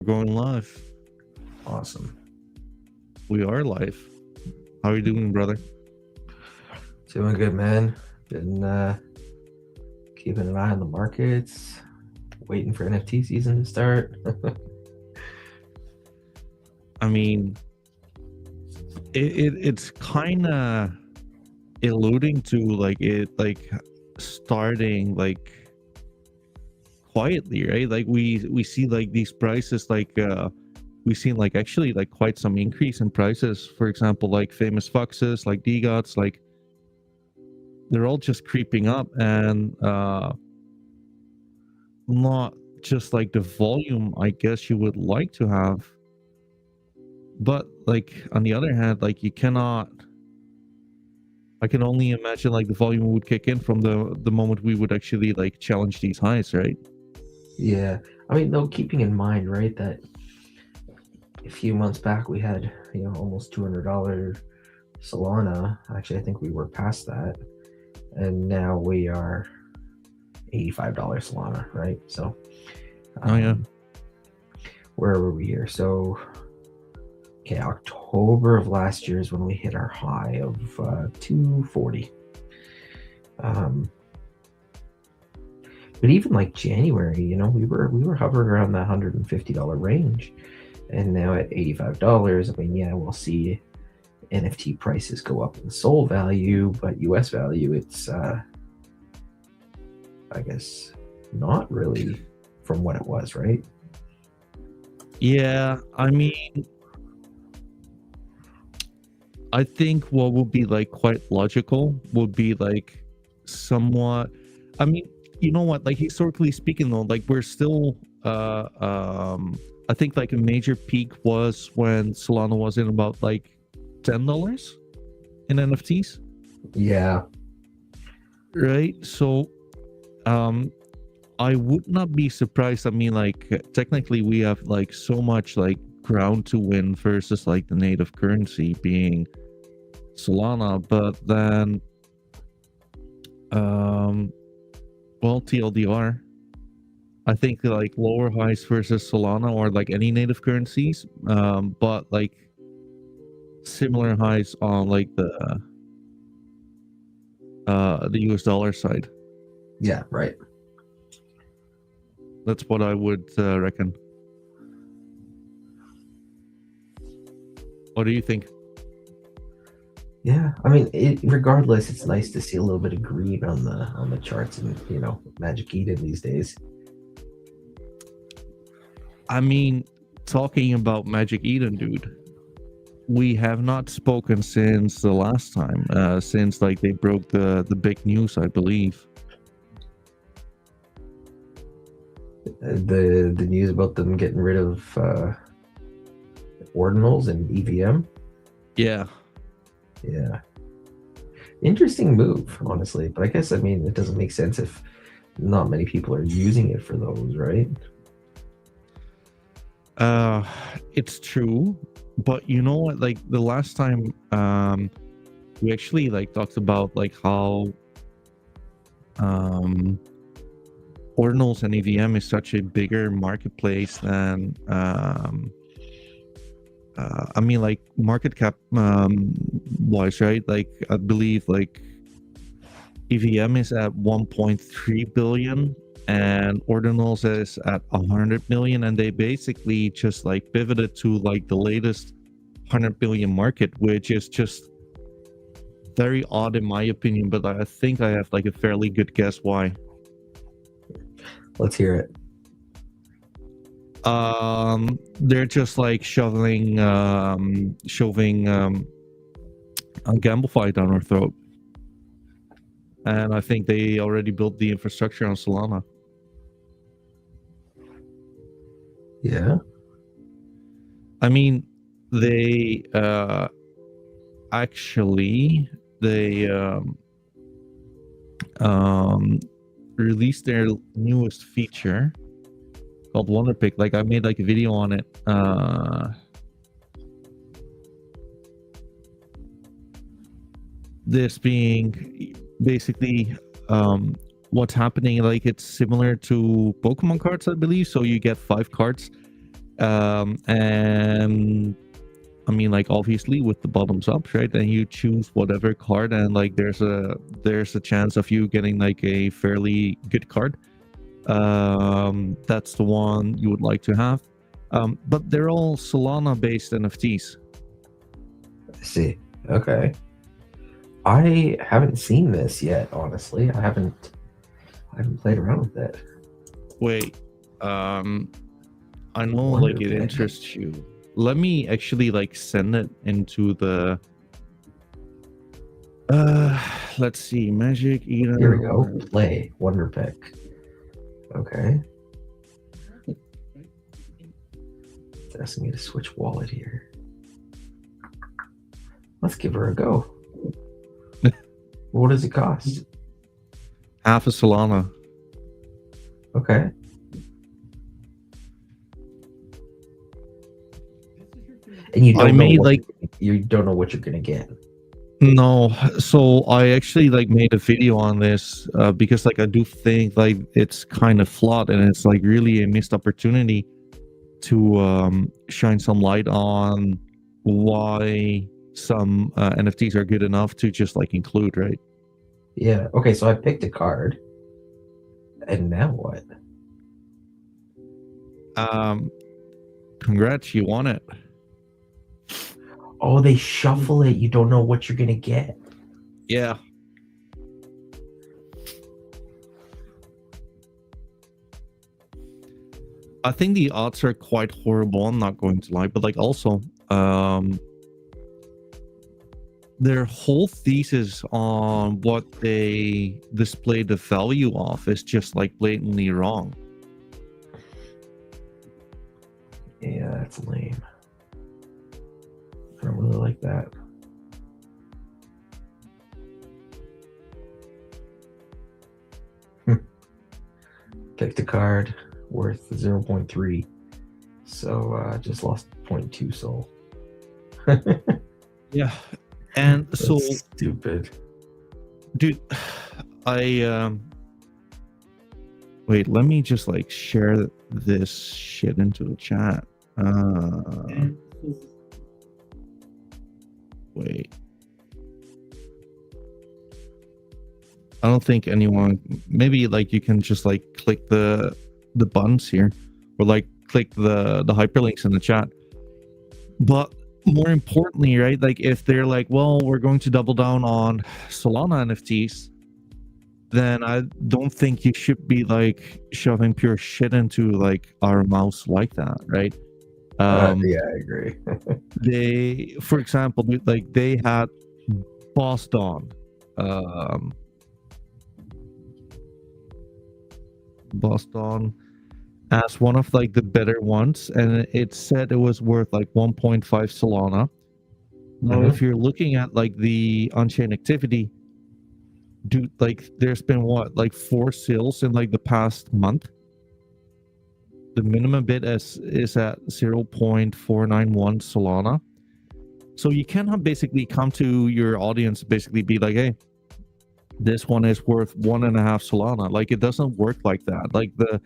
We're going live. Awesome. We are live. How are you doing, brother? Doing good, man. Been keeping an eye on the markets, waiting for NFT season to start. I mean, it's kind of alluding to starting quietly, right? Like we see like these prices we've seen like actually like quite some increase in prices. For example, like famous foxes, like DGOTs, like they're all just creeping up, and not just like the volume I guess you would like to have, but like on the other hand, like you cannot. I can only imagine like the volume would kick in from the moment we would actually like challenge these highs, right? Yeah. I mean, though, keeping in mind, right, that a few months back we had, almost $200 Solana. Actually, I think we were past that. And now we are $85 Solana, right? So, Oh yeah. Where were we here? So, okay, October of last year is when we hit our high of 240. But even like January, we were hovering around that $150 range, and now at $85. I mean, yeah, we'll see NFT prices go up in SOL value, but US value, it's I guess not really from what it was, right? Yeah, I mean, I think what would be like quite logical would be like somewhat. I mean, you know what? Like historically speaking, though, like we're still. I think like a major peak was when Solana was in about like $10 in NFTs. Yeah. Right. So, I would not be surprised. I mean, like technically, we have like so much like ground to win versus like the native currency being Solana, but then well, TLDR, I think like lower highs versus Solana or like any native currencies, but like similar highs on like the US dollar side. Yeah, right. That's what I would reckon. What do you think? Yeah, I mean, regardless, it's nice to see a little bit of green on the charts and Magic Eden these days. I mean, talking about Magic Eden, dude, we have not spoken since the last time, since like they broke the big news, I believe. The news about them getting rid of ordinals and EVM. Yeah. Interesting move, honestly. But I guess, I mean, it doesn't make sense if not many people are using it for those, right? It's true, but you know what? Like the last time, we actually like talked about like how ordinals and EVM is such a bigger marketplace than I mean, like market cap wise, right? Like I believe like EVM is at 1.3 billion and ordinals is at 100 million, and they basically just like pivoted to like the latest 100 billion market, which is just very odd in my opinion, but I think I have like a fairly good guess why. Let's hear it. They're just like shoving a Gamblify down our throat, and I think they already built the infrastructure on Solana. Yeah. I mean, they actually they released their newest feature called Wonder Pick. Like I made like a video on it. This being basically what's happening. Like it's similar to Pokemon cards, I believe. So you get 5 cards, And I mean, like, obviously with the bottoms up, right? Then you choose whatever card, and like there's a chance of you getting like a fairly good card. That's the one you would like to have. But they're all Solana based NFTs. I see. Okay. I haven't seen this yet, honestly. I haven't played around with it. Wait, I know Wonder like it Pig. interests you. Let me actually like send it into the let's see, Magic Eden. Here we go. Play Wonder Pick. Okay. It's asking me to switch wallet here. Let's give her a go. What does it cost? Half a Solana. Okay. And you don't know you don't know what you're gonna get. No, so I actually like made a video on this because like I do think like it's kind of flawed, and it's like really a missed opportunity to shine some light on why some NFTs are good enough to just like include, right? Yeah. Okay, so I picked a card. And now what? Congrats, you won it. Oh, they shuffle it. You don't know what you're gonna get. Yeah. I think the odds are quite horrible, I'm not going to lie, but like also their whole thesis on what they display the value of is just like blatantly wrong. Yeah, that's lame. I don't really like that. Picked a card worth 0.3. So just lost 0.2 soul. Yeah. And That's so stupid. dude, I wait, let me just like share this shit into the chat. Wait. I don't think anyone, maybe like you can just like click the buttons here, or like click the hyperlinks in the chat. But more importantly, right, like if they're like, well, we're going to double down on Solana NFTs, then I don't think you should be like shoving pure shit into like our mouths like that, right? Yeah, I agree. They, for example, like they had Boston as one of like the better ones, and it said it was worth like 1.5 Solana. Now if you're looking at like the on-chain activity, dude, like there's been what, like 4 sales in like the past month. The minimum bid is at 0.491 Solana. So you cannot basically come to your audience, basically be like, hey, this one is worth 1.5 Solana. Like it doesn't work like that. Like the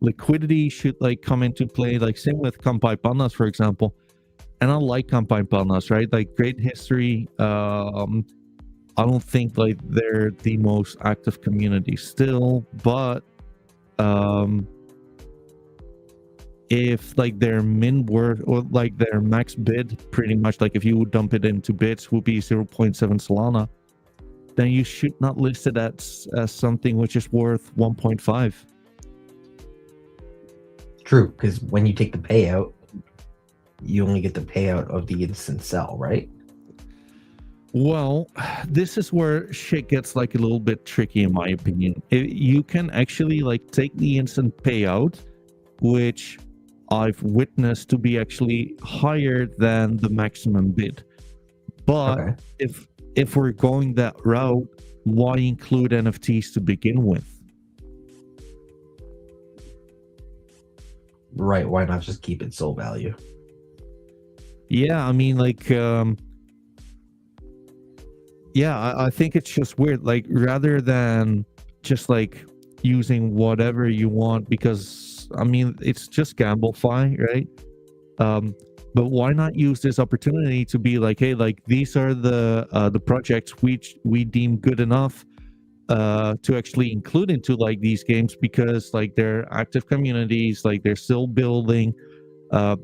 liquidity should like come into play. Like same with Kampai Pandas, for example. And I like Kampai Pandas, right? Like great history. I don't think like they're the most active community still, but if like their min worth or like their max bid, pretty much like if you would dump it into bits, would be 0.7 Solana, then you should not list it as something which is worth 1.5. True, because when you take the payout, you only get the payout of the instant sell, right? Well, this is where shit gets like a little bit tricky in my opinion. You can actually like take the instant payout, which I've witnessed to be actually higher than the maximum bid. But if we're going that route, why include NFTs to begin with? Right, why not just keep it soul value? Yeah, I mean, like, yeah, I think it's just weird. Like, rather than just like using whatever you want, because I mean, it's just GambleFi, right? But why not use this opportunity to be like, hey, like these are the projects which we deem good enough to actually include into like these games, because like they're active communities, like they're still building.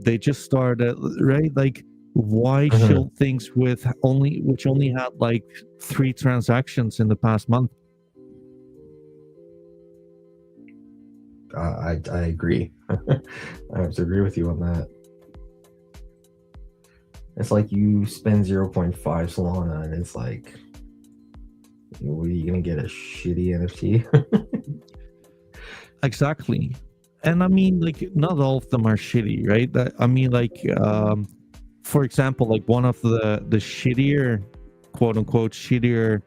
They just started, right? Like, why shield things with which only had like 3 transactions in the past month? I agree. I have to agree with you on that. It's like you spend 0.5 Solana, and it's like, what are you gonna get, a shitty NFT? Exactly. And I mean, like, not all of them are shitty, right? I mean, like, for example, like one of the shittier, quote unquote, shittier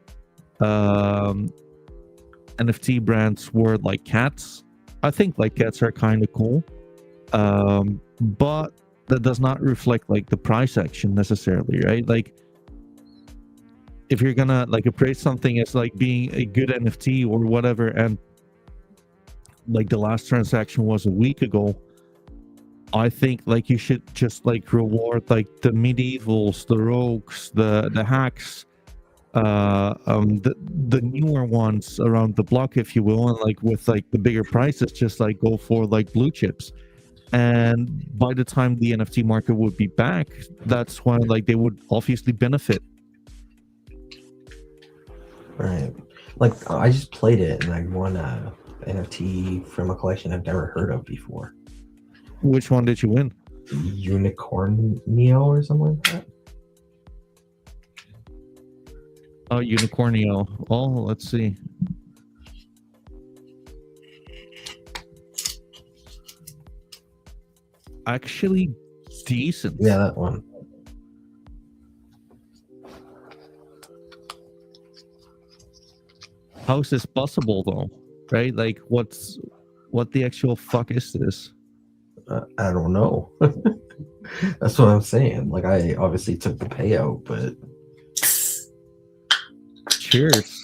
NFT brands were like cats. I think like cats are kind of cool, but that does not reflect like the price action necessarily, right? Like, if you're gonna like appraise something as like being a good NFT or whatever, and like the last transaction was a week ago, I think like you should just like reward like the MidEvils, the rogues, the hacks, the newer ones around the block, if you will, and like with like the bigger prices, just like go for like blue chips. And by the time the NFT market would be back, that's when like they would obviously benefit. Right. Like, I just played it and I won a NFT from a collection I've never heard of before. Which one did you win? Unicornio or something like that. Oh, Unicornio. Oh, let's see. Actually, decent. Yeah, that one. How is this possible though? Right? Like, what the actual fuck is this? I don't know. That's what I'm saying. Like, I obviously took the payout, but Cheers.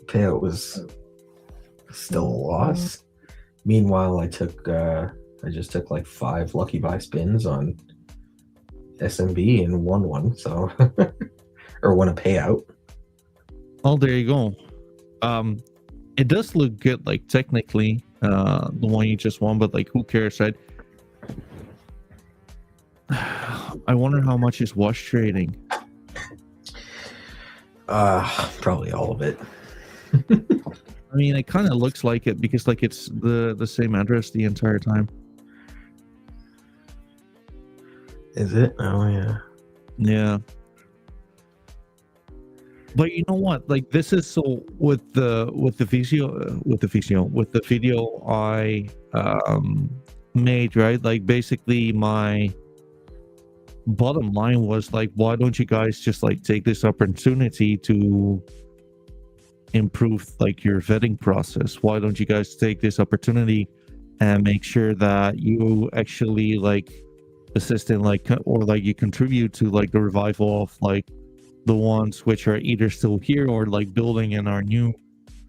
Payout was still a loss. Meanwhile, I just took like 5 lucky buy spins on SMB and won one. So, or won a payout. Oh, there you go. It does look good, like technically, the one you just won, but like, who cares, right? I wonder how much is wash trading. Probably all of it. I mean, it kind of looks like it because like it's the same address the entire time. Is it? Oh yeah. Yeah. But you know what? Like, this is so with the video I made, right? Like, basically my bottom line was like, why don't you guys just like take this opportunity to improve like your vetting process? Why don't you guys take this opportunity and make sure that you actually like assist in like, or like you contribute to like the revival of like the ones which are either still here or like building and are new,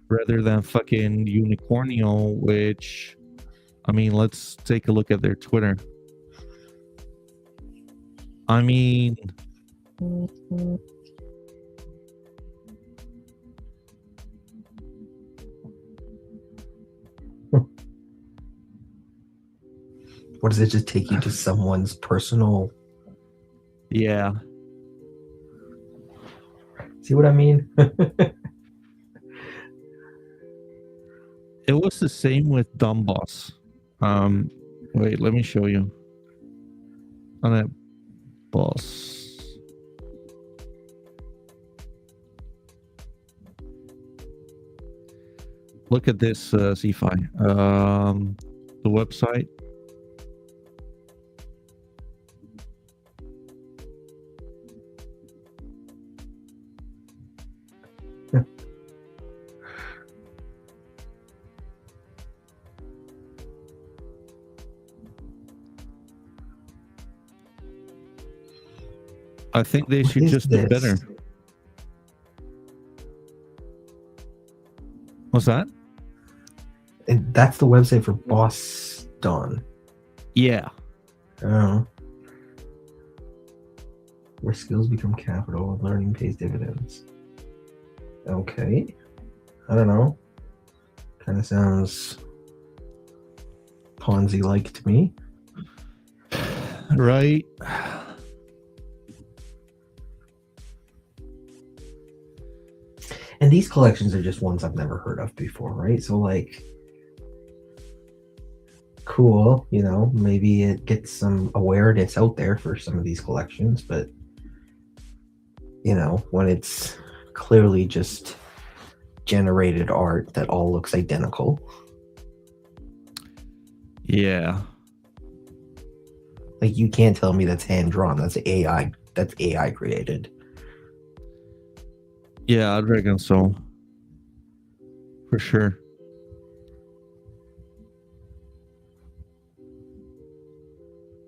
rather than fucking Unicornio, which, I mean, let's take a look at their Twitter. I mean, what does it just take you to someone's personal? yeah. See what I mean? It was the same with Dumb Boss. Wait, let me show you. On that boss. Look at this, Zeefi. The website. I think they should just do better. What's that? And that's the website for Boston. Yeah. Oh. Where skills become capital and learning pays dividends. Okay. I don't know. Kind of sounds Ponzi-like to me. Right. And these collections are just ones I've never heard of before, right? So like, cool, you know, maybe it gets some awareness out there for some of these collections, but you know, when it's clearly just generated art that all looks identical. Yeah. Like you can't tell me that's hand drawn. That's AI. That's AI created. Yeah, I'd reckon so. For sure.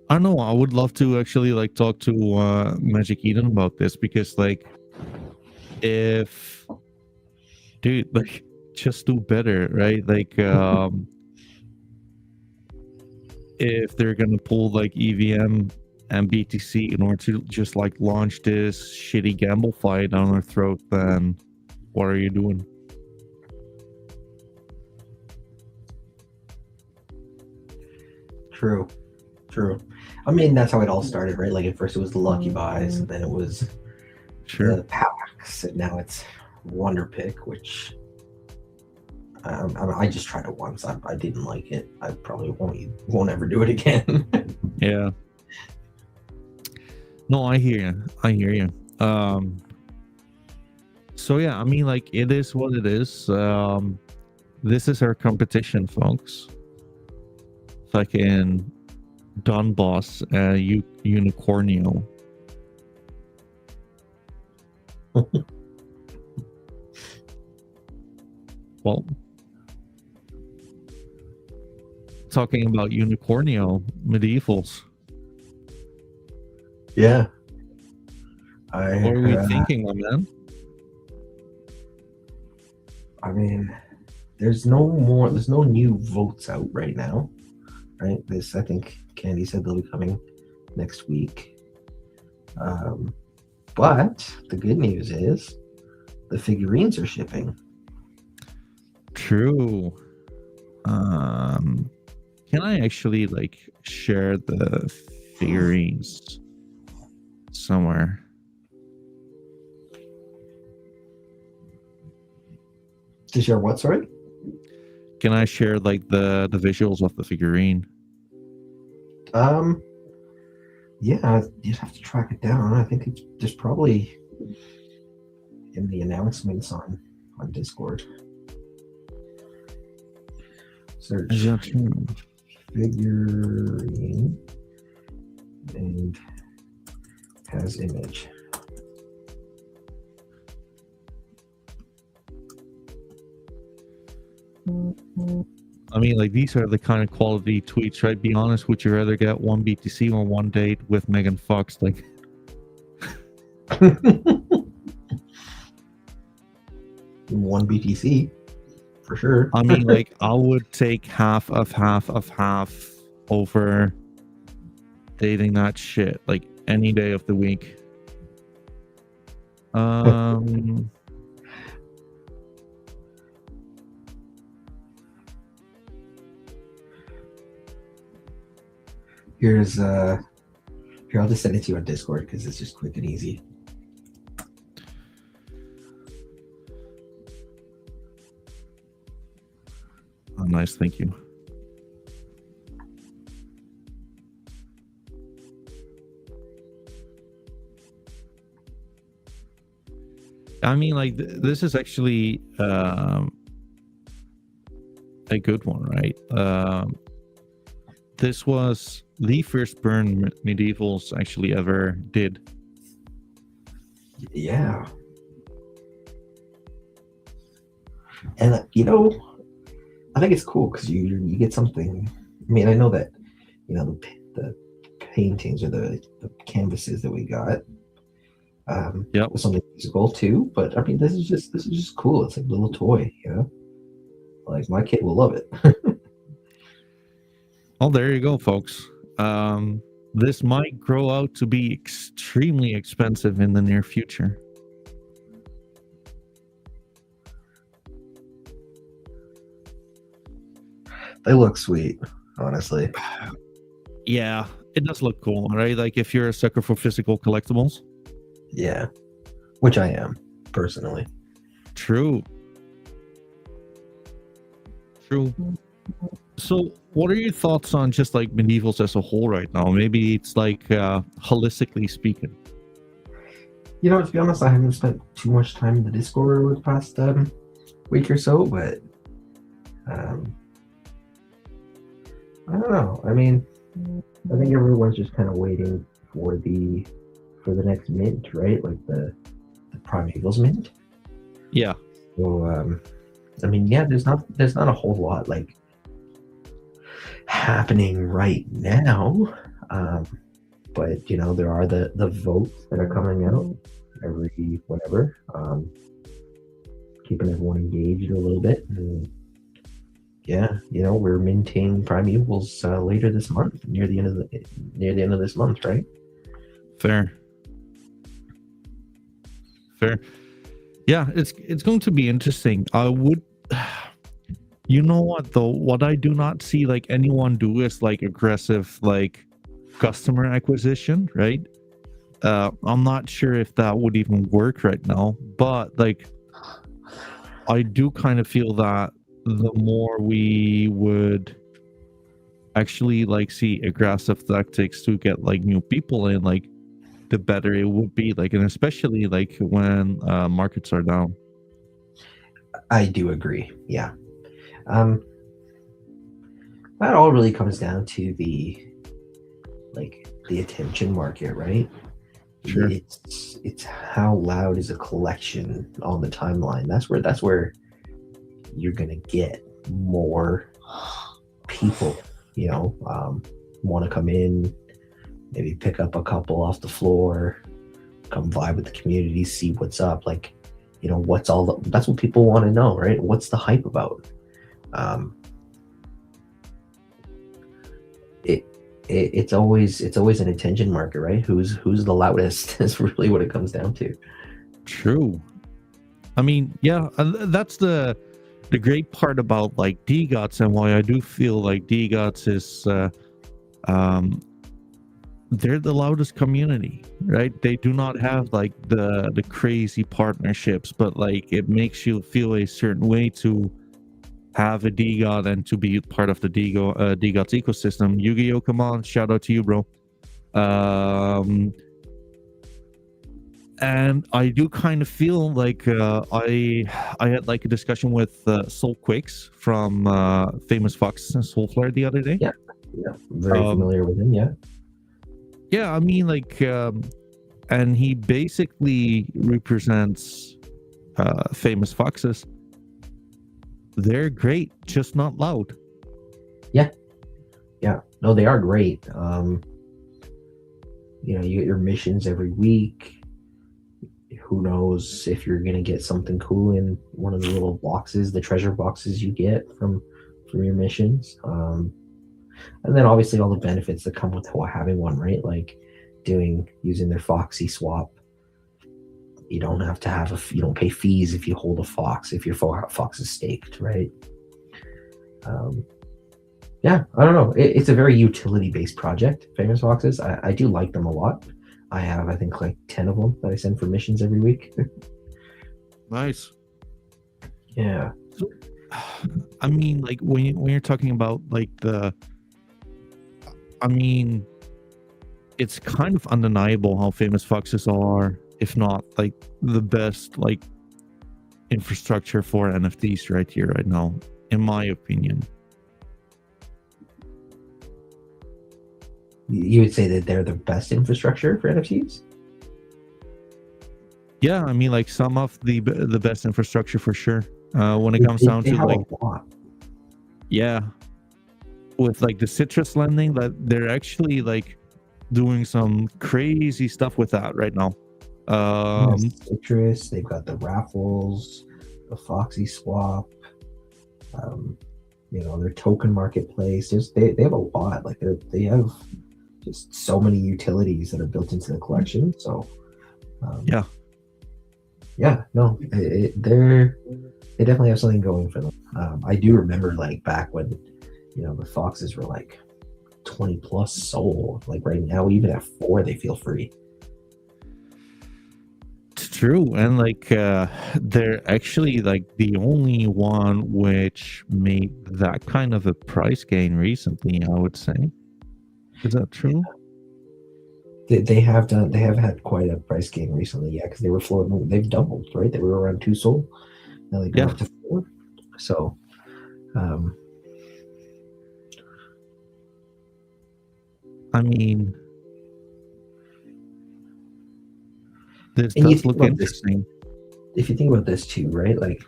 I don't know. I would love to actually like talk to Magic Eden about this, because like, if dude, like, just do better, right? Like, if they're gonna pull like EVM and BTC in order to just like launch this shitty gamble fight down our throat, then what are you doing? True. True. I mean, that's how it all started, right? Like at first it was the lucky buys, and then it was Sure. the packs, and now it's Wonder Pick, which I just tried it once. I didn't like it. I probably won't ever do it again. Yeah. No, I hear you. I hear you. So yeah, I mean, like, it is what it is. This is our competition, folks. Fucking Donboss, Unicornio. Well, talking about Unicornio, MidEvils. Yeah. What are we thinking, my man? I mean, there's no new votes out right now, right? This, I think Candy said they'll be coming next week. But the good news is the figurines are shipping. True. Can I actually like share the figurines somewhere? To share what, sorry? Can I share like the visuals of the figurine? Yeah, you'd have to track it down. I think it's just probably in the announcements on Discord. Search figurine and has image. I mean, like, these are the kind of quality tweets, right? Be honest, would you rather get one BTC on one date with Megan Fox? Like, one BTC for sure. I mean, like, I would take half of half of half over dating that shit, like, any day of the week. Here's here, I'll just send it to you on Discord because it's just quick and easy. Oh, nice, thank you. I mean, like, this is actually a good one, right? This was the first burn MidEvils actually ever did. Yeah. And you know, I think it's cool because you get something. I mean, I know that, you know, the paintings or the canvases that we got, Yep. was something musical too. But I mean, this is just cool. It's like a little toy, you know. Like my kid will love it. Oh, there you go, folks. This might grow out to be extremely expensive in the near future. They look sweet, honestly. Yeah, it does look cool, right? Like if you're a sucker for physical collectibles. Yeah, which I am personally. True. So what are your thoughts on just like MidEvils as a whole right now? Maybe it's like holistically speaking. You know, to be honest, I haven't spent too much time in the Discord over the past week or so, but I don't know. I mean, I think everyone's just kind of waiting for the next mint, right? Like the MidEvils mint. Yeah. So I mean, yeah, there's not a whole lot like happening right now. But you know, there are the votes that are coming out every whatever, keeping everyone engaged a little bit. And yeah, you know, we're minting MidEvils later this month, near the end of this month, right? Fair. Yeah, it's going to be interesting. I would, you know what though? What I do not see like anyone do is like aggressive like customer acquisition, right? I'm not sure if that would even work right now, but like I do kind of feel that the more we would actually like see aggressive tactics to get like new people in, like the better it would be, like, and especially like when markets are down. I do agree. Yeah. That all really comes down to the attention market, right? Sure. It's how loud is a collection on the timeline. That's where you're gonna get more people, you know, want to come in, maybe pick up a couple off the floor, come vibe with the community, see what's up. Like, you know, that's what people want to know, right? What's the hype about? It's always an attention market, right? Who's the loudest is really what it comes down to. True. I mean, yeah, that's the great part about like DGOTS, and why I do feel like DGOTS is they're the loudest community, right? They do not have like the crazy partnerships, but like it makes you feel a certain way to have a DGOT and to be part of the DGOTS ecosystem. Yu-Gi-Oh, come on, shout out to you, bro. And I do kind of feel like I had like a discussion with Soul Quakes from Famous Fox and Soulflare the other day. Yeah, very familiar with him. Yeah, I mean, like, and he basically represents Famous Foxes. They're great, just not loud. Yeah. No, they are great. You know, you get your missions every week. Who knows if you're gonna get something cool in one of the little boxes, the treasure boxes you get from your missions. And then obviously all the benefits that come with having one, right? Like using their Foxy swap. You don't have to you don't pay fees if you hold a fox, if your fox is staked, right? Yeah, I don't know. It's a very utility-based project, Famous Foxes. I do like them a lot. I have, I think, like 10 of them that I send for missions every week. Nice. Yeah. So, I mean, like when you're talking about like I mean, it's kind of undeniable how Famous Foxes are, if not like the best like infrastructure for NFTs right here, right now, in my opinion. You would say that they're the best infrastructure for NFTs? Yeah, I mean, like some of the best infrastructure for sure. When it comes down to like, yeah, with like the citrus lending, that they're actually like doing some crazy stuff with that right now. Citrus, they've got the raffles, the Foxy swap, you know, their token marketplace. They have a lot. Like they have just so many utilities that are built into the collection. So Yeah. No, they definitely have something going for them. I do remember like back when the foxes were like 20 plus soul. Like right now, even at 4, they feel free. It's true, and like they're actually like the only one which made that kind of a price gain recently, I would say. Is that true? They have done. They have had quite a price gain recently. Yeah, because they were floating. They've doubled, right? They were around 2 soul. Now they go Yeah. up to 4. So, I mean, this and you does think look about this. interesting. If you think about this too, right? Like,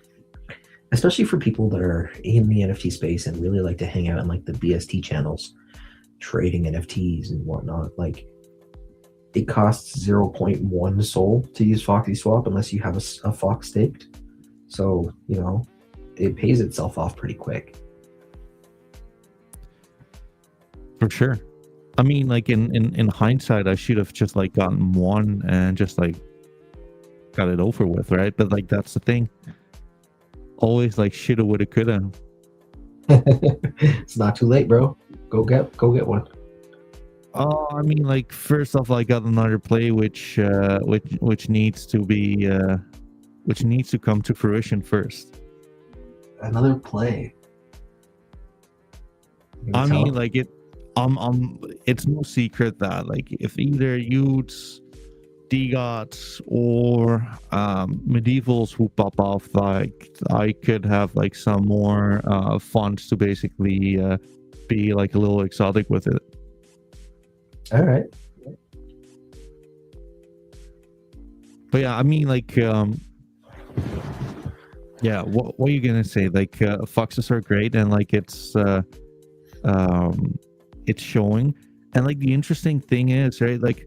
especially for people that are in the NFT space and really like to hang out in like the BST channels, trading NFTs and whatnot. Like, it costs 0.1 soul to use Foxy Swap unless you have a Fox staked. So, it pays itself off pretty quick. For sure. I mean, like in hindsight, I should have just like gotten one and just like got it over with, right? But like that's the thing. Always like shoulda, woulda, coulda. It's not too late, bro. Go get one. Oh, I mean, like first off, I got another play which needs to be which needs to come to fruition first. Another play. I mean, like it's no secret that like if either Utes, DGOTs, or MidEvils who pop off, like I could have like some more funds to basically be like a little exotic with it. All right. But yeah, I mean, like yeah, what are you gonna say? Like foxes are great, and like it's showing, and like the interesting thing is, right, like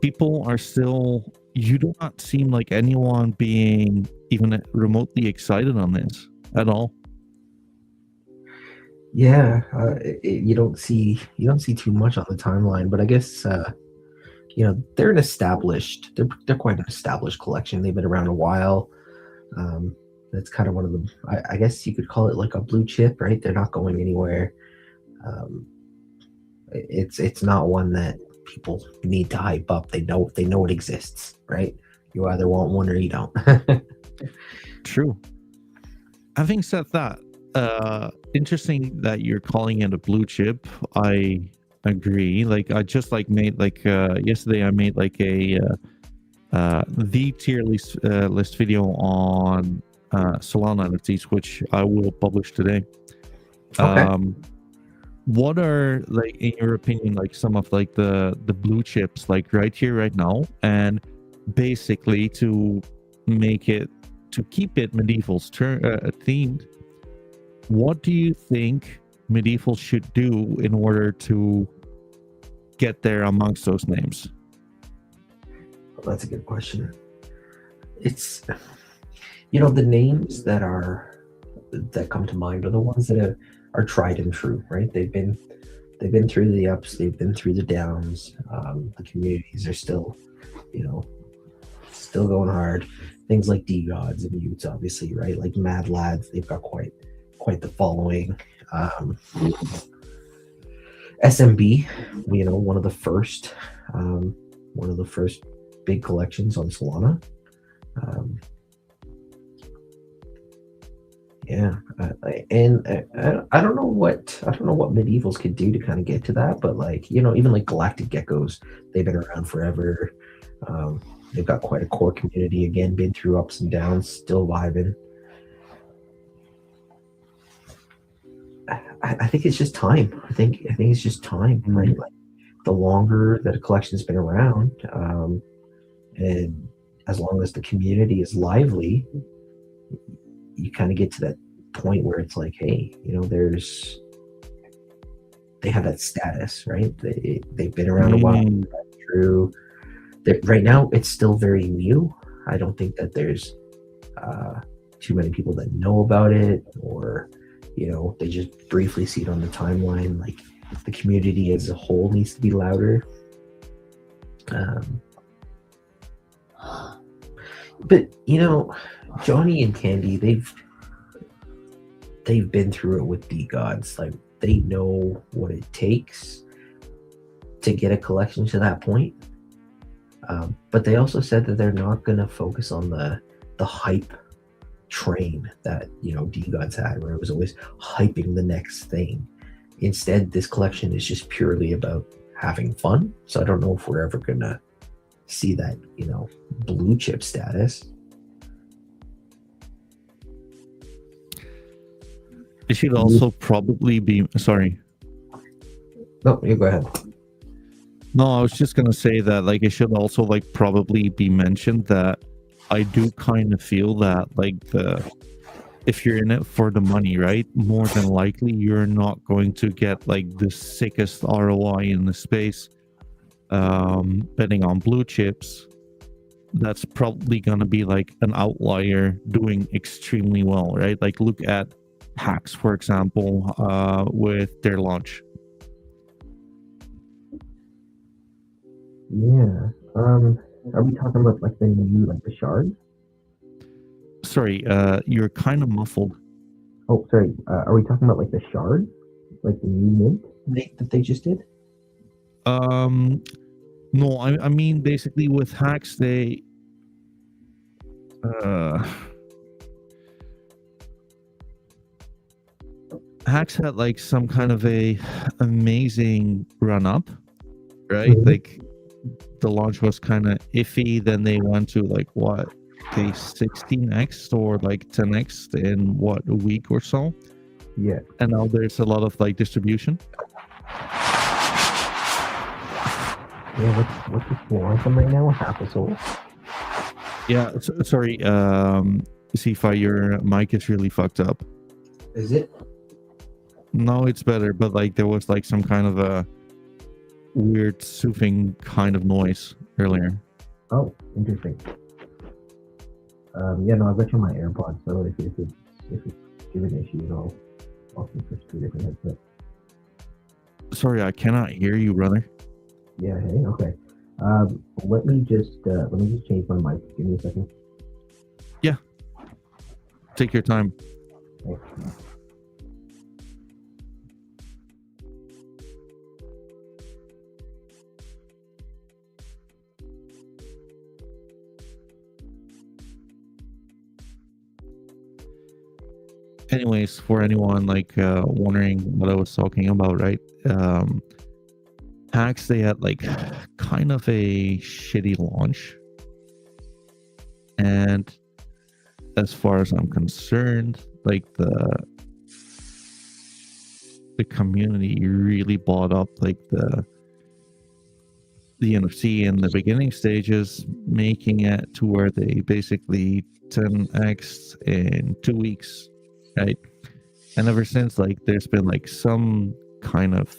people are still, you do not seem like anyone being even remotely excited on this at all. Yeah, you don't see too much on the timeline, but I guess they're they're quite an established collection. They've been around a while. That's kind of one of the, I guess you could call it like a blue chip, right? They're not going anywhere. It's not one that people need to hype up. They know it exists, right? You either want one or you don't. True. Having said that, interesting that you're calling it a blue chip. I agree. Like I just like made like yesterday I made like a the tier list video on Solana NFTs, which I will publish today. Okay. What are, like, in your opinion, like some of like the blue chips like right here right now, and basically to keep it MidEvils themed, what do you think MidEvils should do in order to get there amongst those names? Well, that's a good question. It's the names that come to mind are the ones that are tried and true, right? They've been through the ups, they've been through the downs. The communities are still going hard. Things like D-Gods and Utes, obviously, right? Like Mad Lads, they've got quite the following. SMB, one of the first big collections on Solana. And I don't know what MidEvils could do to kind of get to that, but like even like Galactic Geckos, they've been around forever. They've got quite a core community, again, been through ups and downs, still vibing. I think it's just time. I think it's just time, right? Like the longer that a collection's been around, and as long as the community is lively, you kind of get to that point where it's like, hey, they have that status, right? They've been around a while. True. Right now, it's still very new. I don't think that there's too many people that know about it, or they just briefly see it on the timeline. Like the community as a whole needs to be louder. But you know, Johnny and Candy, they've been through it with DeGods. Like, they know what it takes to get a collection to that point. But they also said that they're not going to focus on the hype train that, you know, DeGods had, where it was always hyping the next thing. Instead, this collection is just purely about having fun. So I don't know if we're ever going to see that, you know, blue chip status. It should also probably be, sorry. No, you go ahead. No, I was just gonna say that, like, it should also, like, probably be mentioned that I do kind of feel that, like, if you're in it for the money, right, more than likely you're not going to get, like, the sickest ROI in the space. Betting on blue chips, that's probably gonna be like an outlier doing extremely well, right? Like, look at Hacks, for example, with their launch. Yeah. Are we talking about like the new, like the shards? Sorry, you're kind of muffled. Oh, sorry. Are we talking about like the shards, like the new mint that they just did? No, I mean basically with Hacks, they Hacks had like some kind of a amazing run up, right? Mhm. Like, the launch was kind of iffy. Then they went to like what, they 16x or like 10x in what, a week or so. Yeah. And now there's a lot of like distribution. Yeah. What's the score on them right now? Half a soul. Yeah, sorry, Zeefi, your mic is really fucked up. Is it? No, it's better, but like there was like some kind of a weird soothing kind of noise earlier. Oh, interesting. Yeah, no, I've got you on my AirPods, so if it's giving issues, I'll switch to a different headset. Sorry, I cannot hear you, brother. Yeah, hey, okay. Let me just change my mic. Give me a second. Yeah. Take your time. Thanks. Anyways, for anyone like wondering what I was talking about, right? Hacks, they had like kind of a shitty launch, and as far as I'm concerned, like the community really bought up like the NFC in the beginning stages, making it to where they basically 10x in 2 weeks, right? And ever since, like, there's been like some kind of,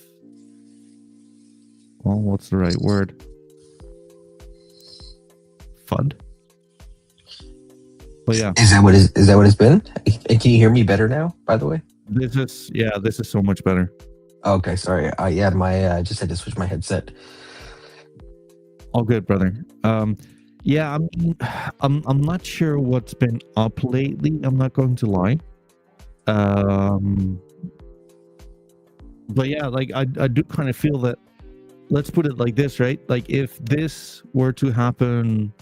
well, what's the right word? FUD. But yeah, Is that what it's been? Can you hear me better now? By the way. this is so much better. Okay, sorry. Yeah, I just had to switch my headset. All good, brother. Yeah, I mean, I'm not sure what's been up lately. I'm not going to lie. But yeah, like I do kind of feel that. Let's put it like this, right? Like, if this were to happen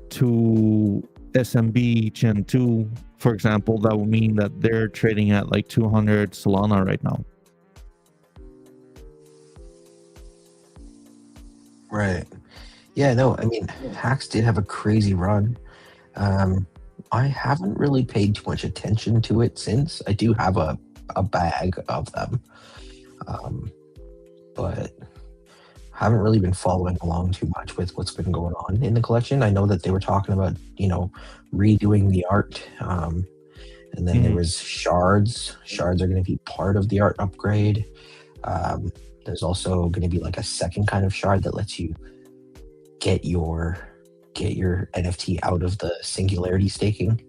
to SMB Gen 2, for example, that would mean that they're trading at like 200 Solana right now. Right. Yeah, no, I mean, Hacks did have a crazy run. I haven't really paid too much attention to it since. I do have a bag of them. But haven't really been following along too much with what's been going on in the collection. I know that they were talking about, redoing the art. And then there was shards. Shards are going to be part of the art upgrade. There's also going to be like a second kind of shard that lets you get your NFT out of the singularity staking.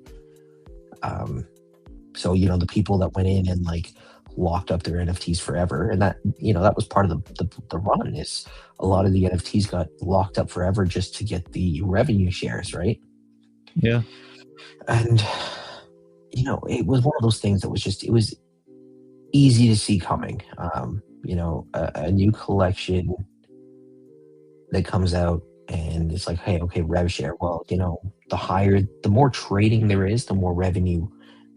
So, the people that went in and like locked up their NFTs forever, and that that was part of the run. Is a lot of the NFTs got locked up forever just to get the revenue shares, right? Yeah. And it was one of those things that it was easy to see coming. A new collection that comes out, and it's like, hey, okay, rev share. Well, the more trading there is, the more revenue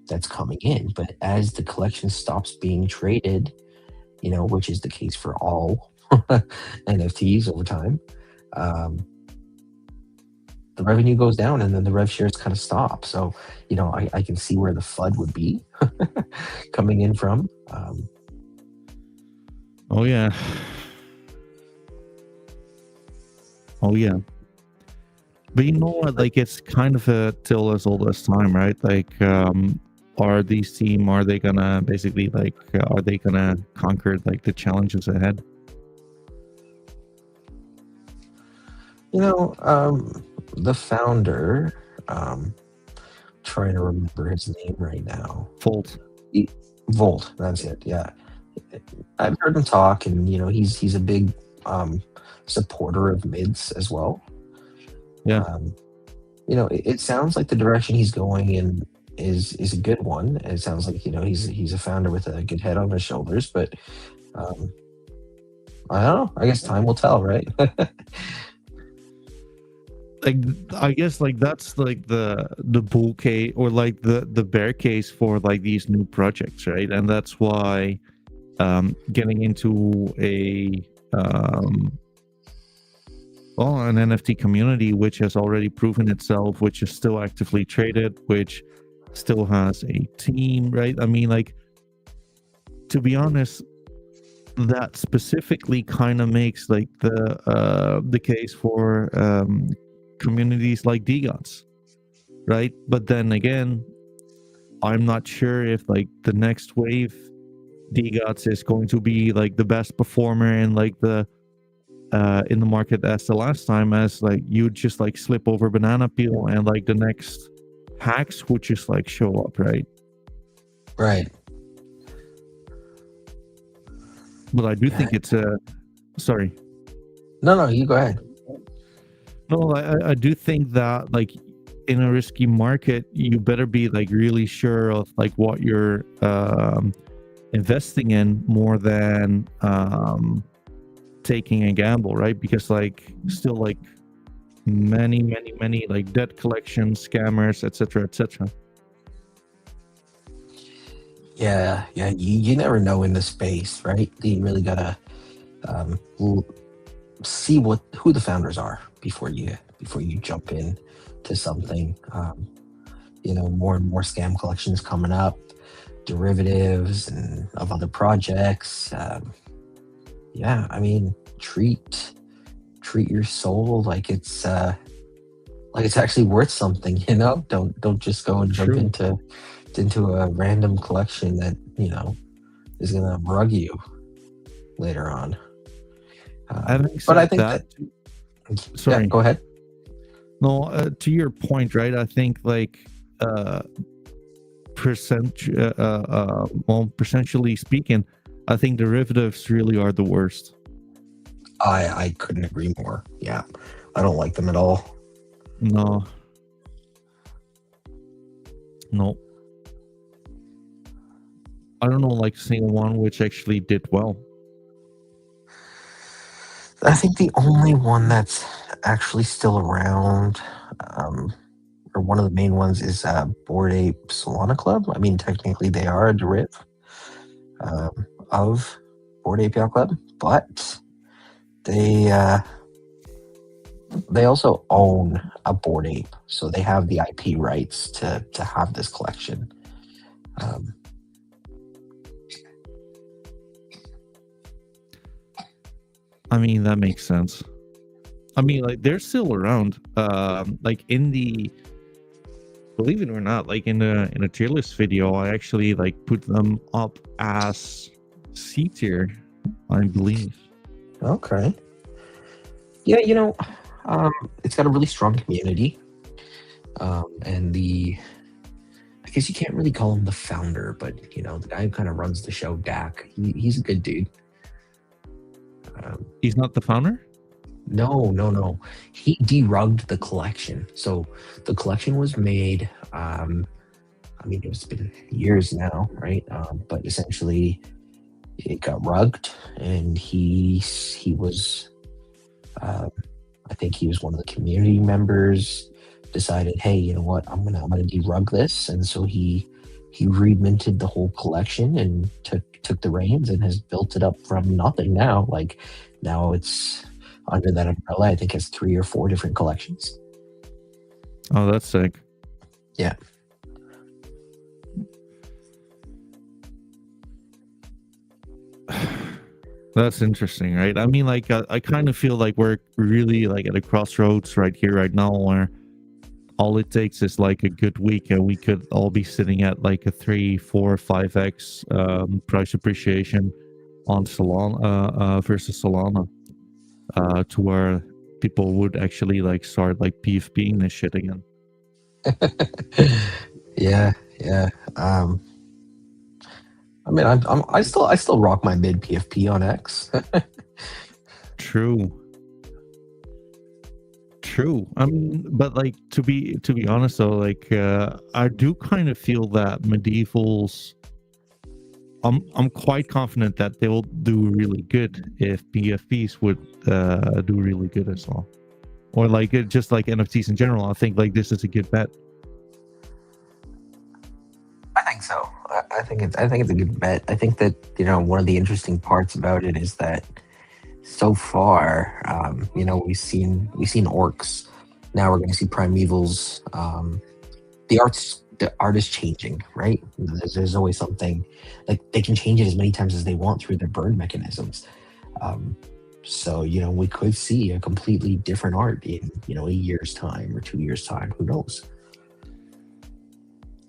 that's coming in. But as the collection stops being traded, which is the case for all NFTs over time, the revenue goes down, and then the rev shares kind of stop. So, I can see where the FUD would be coming in from. Oh yeah. Oh yeah. But you know what? Like, it's kind of a till as old as time, right? Like, are these team? Are they gonna basically are they gonna conquer like the challenges ahead? The founder, trying to remember his name right now. Volt. Volt, that's it. Yeah, I've heard him talk, and he's a big supporter of mids as well. Yeah. It sounds like the direction he's going in is a good one. It sounds like he's a founder with a good head on his shoulders, but I don't know. I guess time will tell, right? Like, I guess like that's like the bull case, or like the bear case for like these new projects, right? And that's why getting into an NFT community which has already proven itself, which is still actively traded, which still has a team, right? I mean, like, to be honest, that specifically kind of makes like the case for communities like DGOTS, right? But then again, I'm not sure if like the next wave DGOTS is going to be like the best performer in like the in the market as the last time, as like you just like slip over banana peel and like the next hacks would just like show up, right? Right. But I do think it's sorry. No, you go ahead. No, I do think that like in a risky market, you better be like really sure of like what you're investing in more than taking a gamble, right? Because like still like many like debt collection scammers, etc., etc. Yeah, you never know in the space, right? You really gotta see who the founders are before you jump in to something. More and more scam collections coming up, derivatives and of other projects. Yeah, I mean, treat your soul like it's actually worth something. Don't just go and jump into a random collection that is gonna rug you later on. But I think that sorry, yeah, go ahead. No, to your point, right? I think like percentually speaking, I think derivatives really are the worst. I couldn't agree more. Yeah, I don't like them at all. No. I don't know like a single one which actually did well. I think the only one that's actually still around, or one of the main ones, is Bored Ape Solana Club. I mean, technically they are a derivative of Bored Ape Yacht Club, but they also own a Bored Ape, so they have the IP rights to have this collection. I mean, that makes sense. I mean, like, they're still around. Like in the, believe it or not, like in a tier list video, I actually like put them up as C tier, I believe. Okay. Yeah, it's got a really strong community, and the guess you can't really call him the founder, but you know, the guy who kind of runs the show, Dak. He's a good dude. He's not the founder? No. He derugged the collection. So the collection was made. I mean, it's been years now, right? But essentially, it got rugged, and he was. I think he was one of the community members. Decided, hey, you know what? I'm gonna derug this, and so he reminted the whole collection and took the reins and has built it up from nothing now. Like now it's under that umbrella. I think it's 3 or 4 different collections. Oh, that's sick. Yeah. That's interesting, right? I mean, like, I kind of feel like we're really like at a crossroads right here, right now, where all it takes is like a good week, and we could all be sitting at like a 3, 4, 5x price appreciation on Solana versus Solana, to where people would actually like start like PFPing this shit again. Yeah. I mean, I still rock my mid PFP on X. True. I mean, but like to be honest though, like I do kind of feel that MidEvils. I'm quite confident that they will do really good if PFPs would do really good as well, or like just like NFTs in general. I think like this is a good bet. I think so. I think it's a good bet. I think that, you know, one of the interesting parts about it is that so far, you know, we've seen orcs. Now we're going to see primevals. The art is changing, right? There's always something, like they can change it as many times as they want through their burn mechanisms. So, you know, we could see a completely different art in, you know, a year's time or 2 years time. Who knows?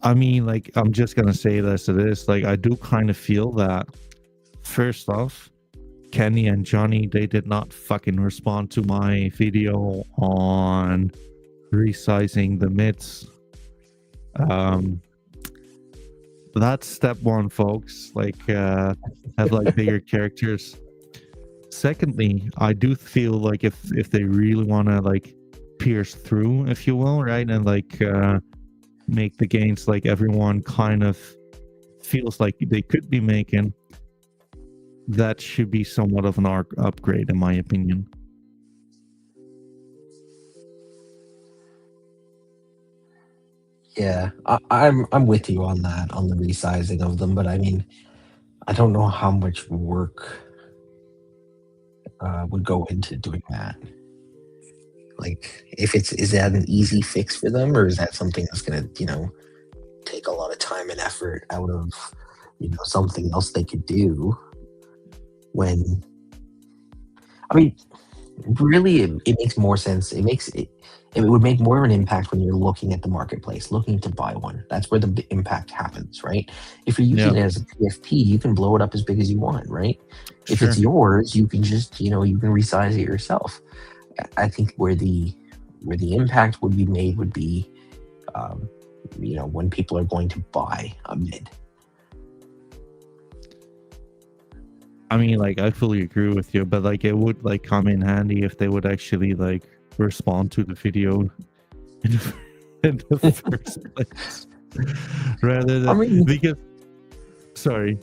I mean, like, I'm just gonna say this. It is like I do kind of feel that. First off, Kenny and Johnny, they did not fucking respond to my video on resizing the mids. That's step one, folks. Like, have like bigger characters. Secondly, I do feel like if they really want to like pierce through, if you will, right, and like make the gains like everyone kind of feels like they could be making, that should be somewhat of an upgrade, in my opinion. Yeah, I'm with you on that, on the resizing of them, but I mean, I don't know how much work would go into doing that. Like, is that an easy fix for them, or is that something that's gonna, you know, take a lot of time and effort out of, you know, something else they could do? When, I mean, really, it makes more sense. It would make more of an impact when you're looking at the marketplace, looking to buy one. That's where the impact happens, right? If you're using it as a PFP, you can blow it up as big as you want, right? If it's yours, you can just, you know, you can resize it yourself. I think where the impact would be made would be, you know, when people are going to buy a mid. I mean, like, I fully agree with you, but like, it would like come in handy if they would actually like respond to the video in the first place, rather than because. Sorry,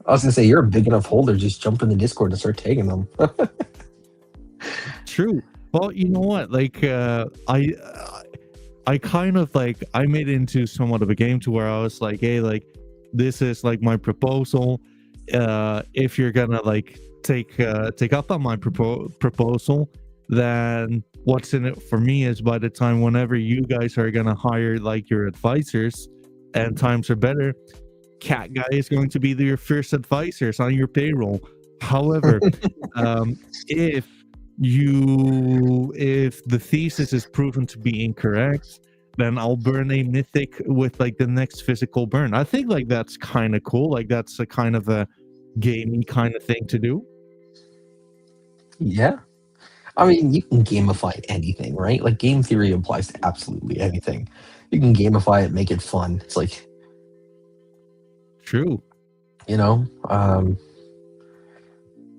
I was gonna say, you're a big enough holder. Just jump in the Discord and start tagging them. True. Well, you know what? Like, I kind of like I made it into somewhat of a game to where I was like, hey, like, this is like my proposal. If you're gonna like take up on my proposal, then what's in it for me is by the time whenever you guys are gonna hire like your advisors and times are better, Cat Guy is going to be your first advisors on your payroll. However, if the thesis is proven to be incorrect, then I'll burn a mythic with like the next physical burn. I think like that's kind of cool. Like that's a kind of a gamey kind of thing to do. Yeah, I mean, you can gamify anything, right? Like game theory applies to absolutely anything. You can gamify it, make it fun. It's like, True. you know,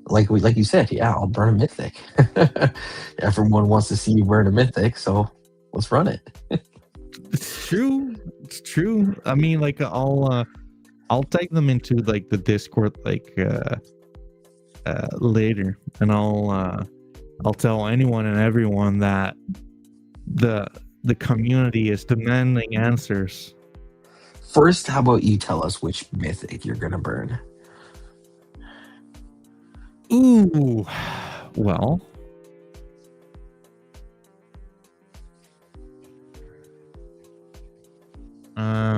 like you said, yeah, I'll burn a mythic. Everyone wants to see you burn a mythic, so let's run it. It's true. It's true. I mean, like I'll take them into like the Discord like later, and I'll tell anyone and everyone that the community is demanding answers. First, how about you tell us which mythic you're gonna burn? Ooh, well,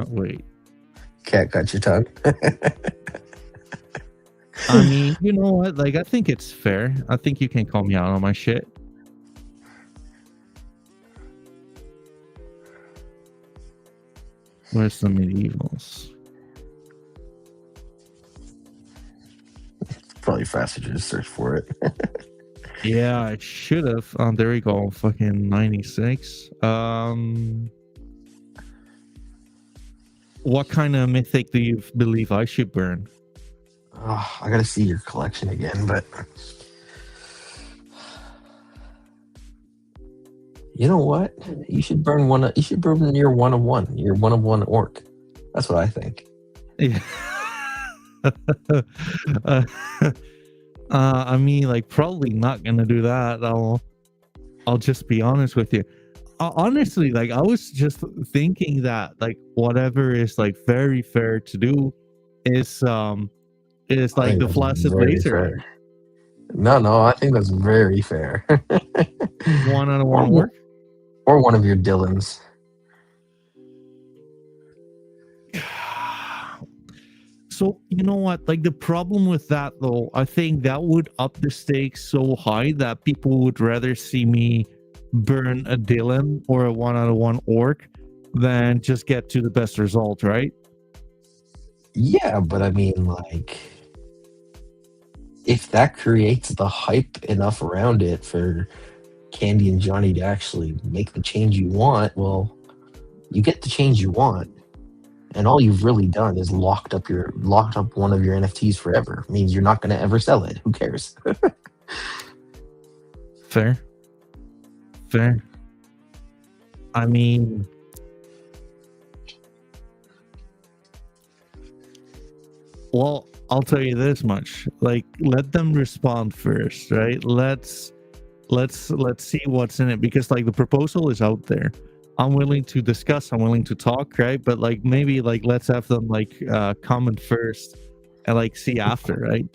wait. Cat got your tongue. I mean, you know what? Like, I think it's fair. I think you can call me out on my shit. Where's the MidEvils? Probably faster to just search for it. Yeah, I should have. There we go. Fucking 96. What kind of mythic do you believe I should burn? Oh, I gotta see your collection again, but you know what? You should burn one. You should burn your one of one. Your one of one orc. That's what I think. Yeah. I mean, like, probably not gonna do that. I'll just be honest with you. Honestly, like, I was just thinking that like whatever is like very fair to do is I like think the that's flaccid very laser fair. No, I think that's very fair. one out of or, one work. or one of your Dylans. So you know what? Like the problem with that though, I think that would up the stakes so high that people would rather see me burn a Dylan or a one out of one orc than just get to the best result, right? Yeah, but I mean, like, if that creates the hype enough around it for Candy and Johnny to actually make the change you want, well, you get the change you want, and all you've really done is locked up one of your NFTs forever. It means you're not going to ever sell it. Who cares? Fair. I mean, well, I'll tell you this much. Like, let them respond first, right? Let's see what's in it, because like the proposal is out there. I'm willing to discuss, I'm willing to talk, right? But like maybe like let's have them like comment first and like see after, right?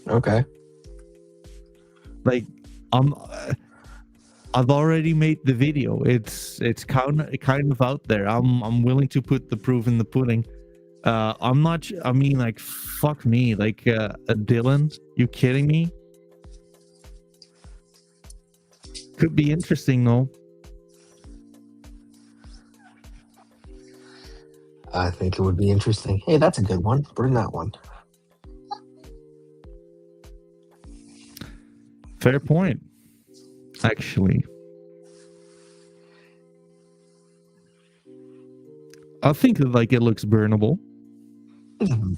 Okay. Like I've already made the video. It's kind of out there. I'm willing to put the proof in the pudding. I'm not. I mean, like, fuck me. Like, a Dylan? You kidding me? Could be interesting, though. I think it would be interesting. Hey, that's a good one. Burn that one. Fair point. Actually, I think that like it looks burnable.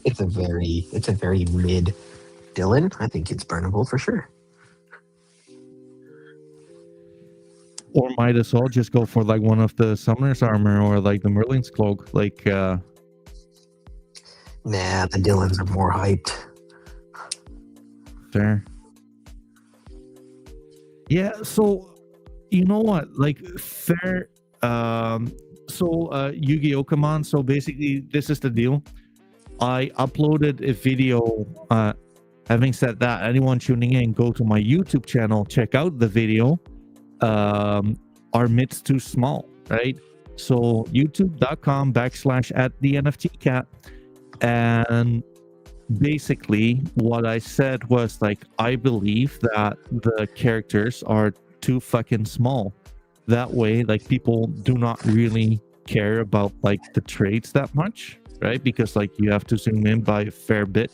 It's a very mid Dylan. I think it's burnable for sure. Or might as well just go for like one of the Summoner's armor or like the Merlin's cloak. Like, Nah, the Dylans are more hyped. fair. Yeah, so you know what? Like fair. Yu-Gi-Oh! Command. So basically, this is the deal. I uploaded a video. Having said that, anyone tuning in, go to my YouTube channel, check out the video. Our mid's too small, right? So youtube.com/@the NFT Cat, and basically what I said was like, I believe that the characters are too fucking small. That way, like, people do not really care about like the traits that much, right? Because like you have to zoom in by a fair bit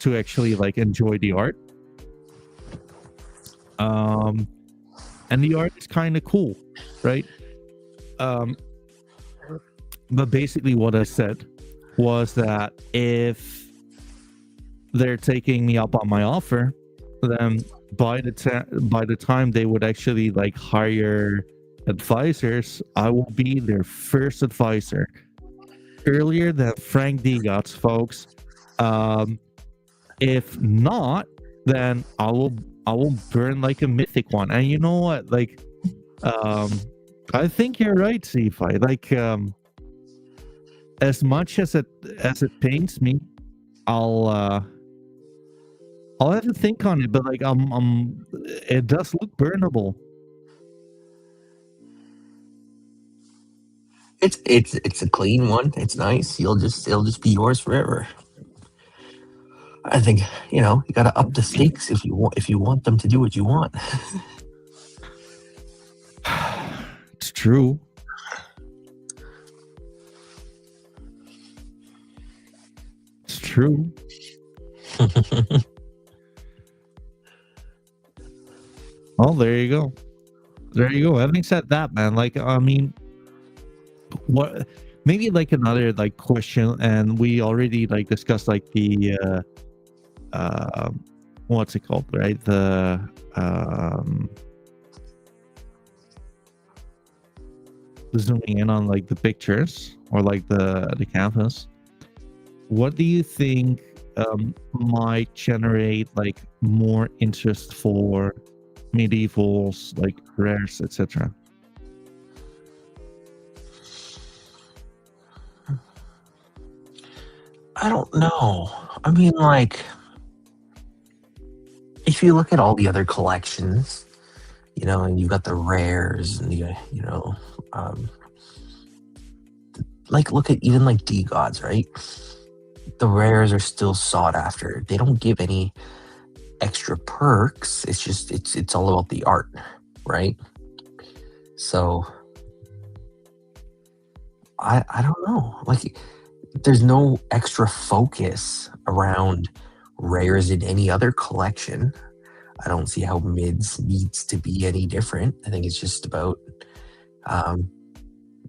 to actually like enjoy the art. And the art is kind of cool, right? Um, but basically, what I said was that if they're taking me up on my offer, then by the time they would actually like hire advisors, I will be their first advisor earlier than Frank Digots, folks. Um, if not, then I will burn like a mythic one. And you know what? Like, I think you're right, Zeefi. Like, as much as it pains me, I'll I'll have to think on it. But like, it does look burnable. It's a clean one. It's nice. It'll just be yours forever. I think you got to up the stakes if you want them to do what you want. It's true. It's true. Oh, there you go. There you go. Having said that, man, like, I mean, what? Maybe like another like question, and we already like discussed like the what's it called, right? Zooming in on like the pictures or like the canvas. What do you think might generate like more interest for medievals, like rares, etc.? I don't know. I mean, like, if you look at all the other collections, and you got the rares and like look at even like D gods, right? The rares are still sought after. They don't give any extra perks. It's just it's all about the art, right? So I don't know. Like, there's no extra focus around rares in any other collection. I don't see how mids needs to be any different. I think it's just about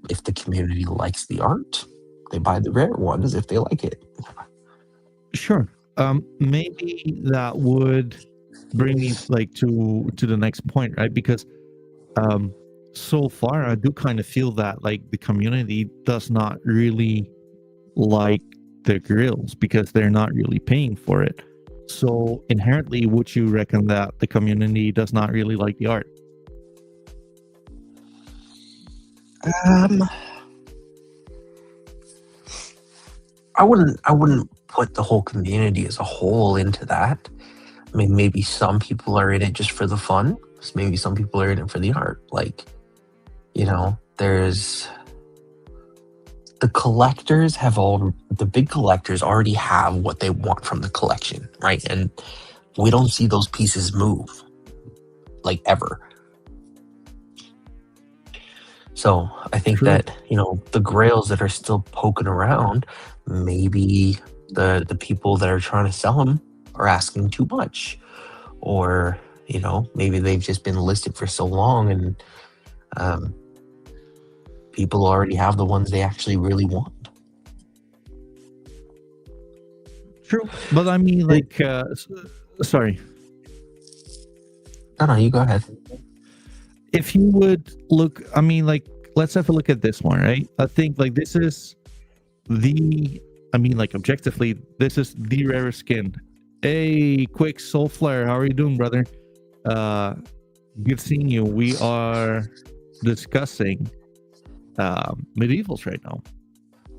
if the community likes the art, they buy the rare ones if they like it. Sure. Maybe that would bring me like to the next point, right? Because so far I do kind of feel that like the community does not really like the grills because they're not really paying for it. So inherently, would you reckon that the community does not really like the art? I wouldn't put the whole community as a whole into that. I mean, maybe some people are in it just for the fun. Maybe some people are in it for the art. Like, there's the big collectors already have what they want from the collection, right? And we don't see those pieces move, like, ever. So I think True. that, the grails that are still poking around, maybe the people that are trying to sell them are asking too much. Or, maybe they've just been listed for so long and people already have the ones they actually really want. True. But I mean, like, sorry. No, you go ahead. If you would look, I mean, like, let's have a look at this one, right? I think like this is objectively, this is the rarest skin. Hey, quick soul flare, how are you doing, brother? Good seeing you. We are discussing MidEvils right now.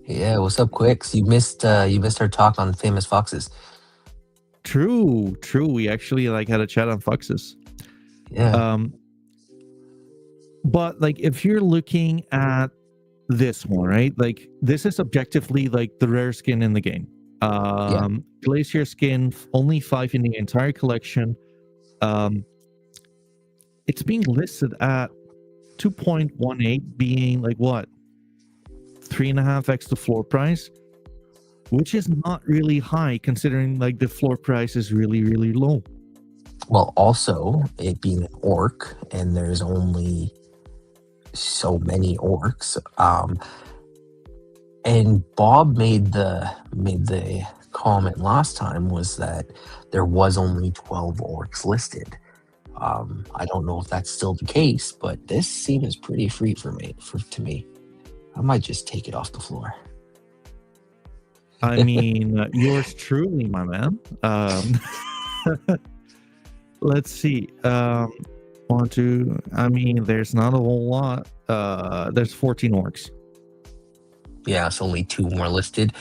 Yeah, what's up, Quicks? You missed our talk on famous foxes. True. We actually like had a chat on foxes. Yeah. But like, if you're looking at this one, right? Like, this is objectively like the rare skin in the game. Glacier skin, only 5 in the entire collection. It's being listed at 2.18, being like what, 3.5x the floor price, which is not really high considering like the floor price is really, really low. Well, also it being an orc, and there's only so many orcs. And Bob made the comment last time was that there was only 12 orcs listed. I don't know if that's still the case, but this seems pretty free to me. I might just take it off the floor. I mean, yours truly, my man. Let's see. One, two. I mean, there's not a whole lot. There's 14 orcs. Yeah, it's only 2 more listed.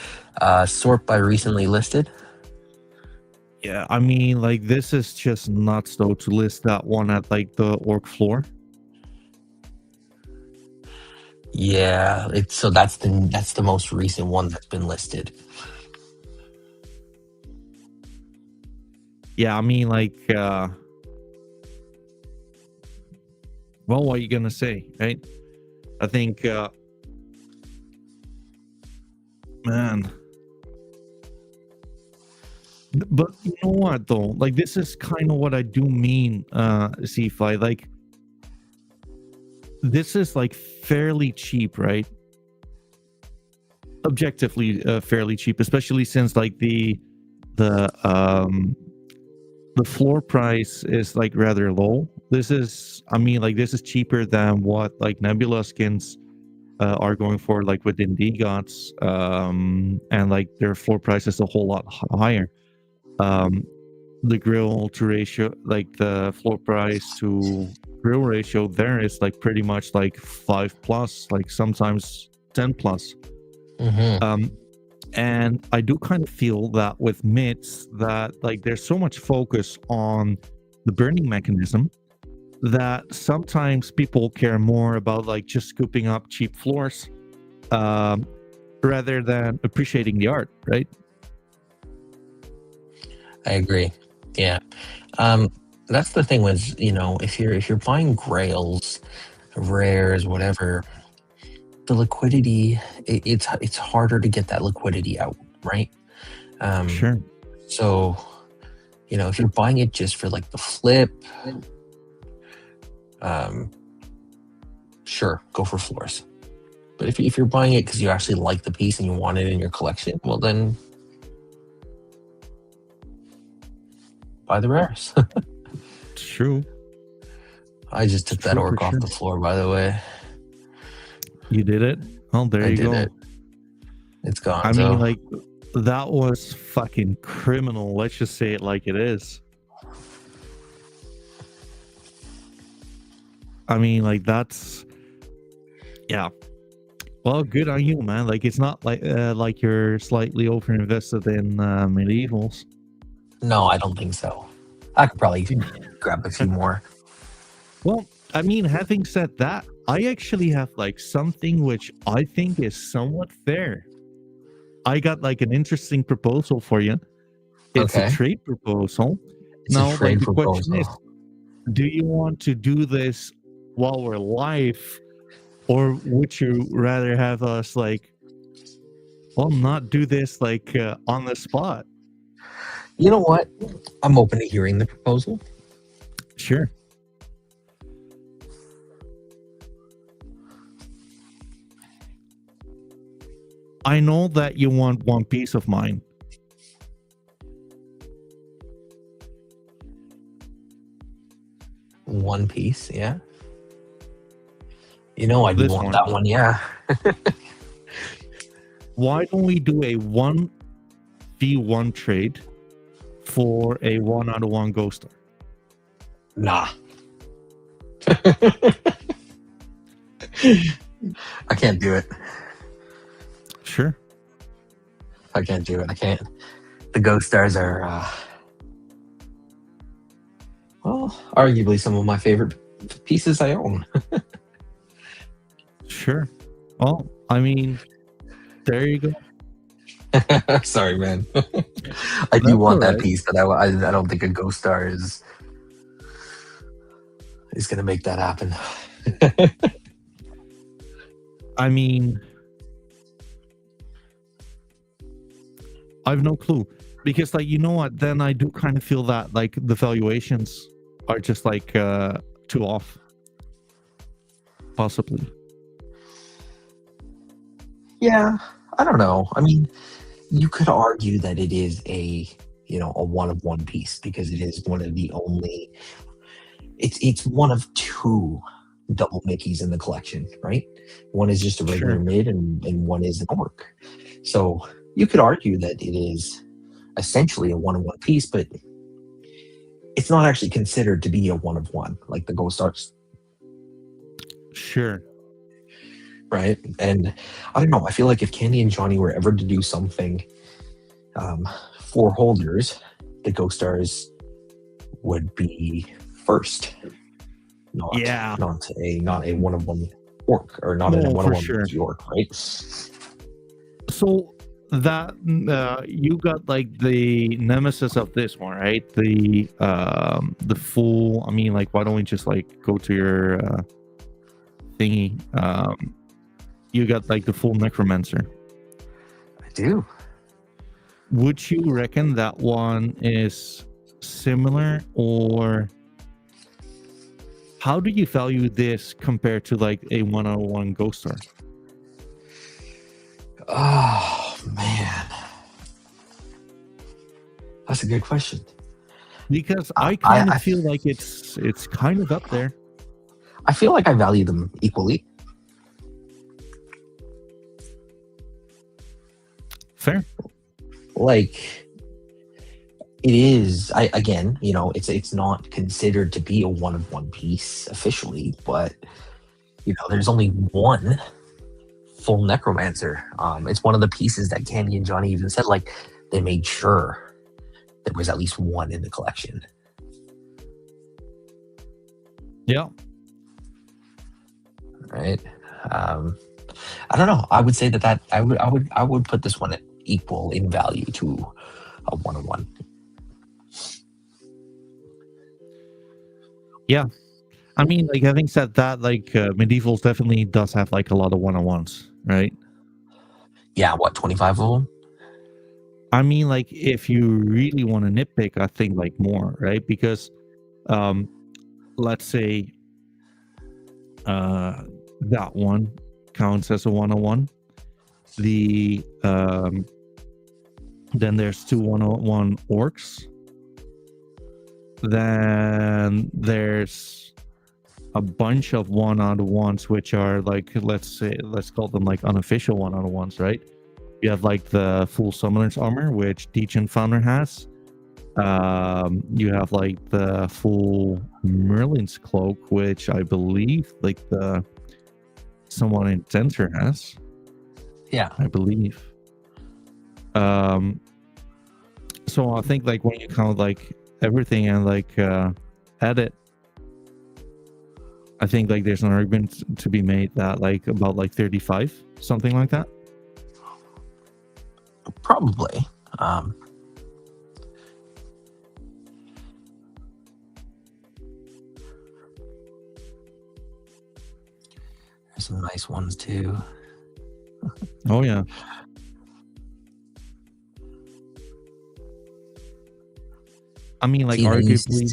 Sort by recently listed. Yeah, I mean, like this is just nuts though to list that one at like the orc floor. Yeah, that's the most recent one that's been listed. Yeah, I mean, like, well, what are you gonna say, right? I think, man. But you know what though? Like this is kind of what I do mean, Zeefi. Like this is like fairly cheap, right? Objectively, fairly cheap, especially since like the floor price is like rather low. This is, I mean, like this is cheaper than what like Nebula skins are going for, like within DGOTS, and like their floor price is a whole lot higher. The grill to ratio, like the floor price to grill ratio there is like pretty much like 5 plus, like sometimes 10 plus. Mm-hmm. And I do kind of feel that with mids that like there's so much focus on the burning mechanism that sometimes people care more about like just scooping up cheap floors, rather than appreciating the art, right? I agree. Yeah. That's the thing with, if you're buying grails, rares, whatever, the liquidity, it's harder to get that liquidity out, right? Sure. So, if you're buying it just for like the flip, sure, go for floors. But if you're buying it because you actually like the piece and you want it in your collection, well then buy the rares. True. I just took that True, orc for off sure. the floor, by the way. You did it. Oh, there I you did go. it. It's gone. I So mean, like that was fucking criminal. Let's just say it like it is. I mean, like that's, yeah. Well, good on you, man. Like it's not like you're slightly over invested in MidEvils. no, I don't think so. I could probably grab a few more. Well, I mean, having said that, I actually have like something which I think is somewhat fair. I got like an interesting proposal for you. It's a Okay. trade proposal. It's a Now, like trade the question is, proposal. do you want to do this while we're live, or would you rather have us like, well, not do this like on the spot? You know what? I'm open to hearing the proposal. Sure. I know that you want one piece of mine. One Piece, yeah. You know I do This want one. that one, yeah. Why don't we do a 1v1 trade for a 1/1 ghost star? Nah. I can't do it. Sure. I can't do it. I can't. The Ghost Stars are, well, arguably some of my favorite pieces I own. Sure. Well, I mean, there you go. Sorry, man. I do That's want all that right. piece, but I don't think a Ghost Star is going to make that happen. I mean, I've no clue. Because like, you know what, then I do kind of feel that like the valuations are just like too off, possibly. Yeah, I don't know. I mean, you could argue that it is a a one of one piece because it is one of the only. It's one of two double Mickeys in the collection, right? One is just a regular Sure. mid, and one is an orc. So you could argue that it is essentially a one of one piece, but it's not actually considered to be a one of one like the Ghost Arts, Sure. right? And I don't know. I feel like if Candy and Johnny were ever to do something for holders, the Ghost Stars would be first. Yeah. Not a one of one orc, or not a No, one for of one sure. orc, right? So that you got like the nemesis of this one, right? The full. I mean, like, why don't we just like go to your thingy? You got like the full necromancer. I do. Would you reckon that one is similar, or how do you value this compared to like a 101 Ghost Star? Oh man, that's a good question. Because I kind of feel like it's kind of up there. I feel like I value them equally. Fair. Like, it is. It's not considered to be a one of one piece officially, but there's only one full necromancer. It's one of the pieces that Candy and Johnny even said, like, they made sure there was at least one in the collection. Yeah. Right. I don't know. I would say that I would put this one at equal in value to a 101. Yeah. I mean, like, having said that, like, MidEvils definitely does have like a lot of 101s, right? Yeah, what, 25 of them? I mean, like, if you really want to nitpick, I think like more, right? Because let's say that one counts as a 101. The then there's two 101 orcs. Then there's a bunch of 101s, which are like, let's call them like unofficial 101s, right? You have like the full summoner's armor, which Deacon Founder has. You have like the full Merlin's cloak, which I believe like the someone in Center has. Yeah, I believe. So I think like when you count like everything and like edit, I think like there's an argument to be made that like about like 35, something like that. probably. There's some nice ones too. Oh yeah. I mean, like, arguably,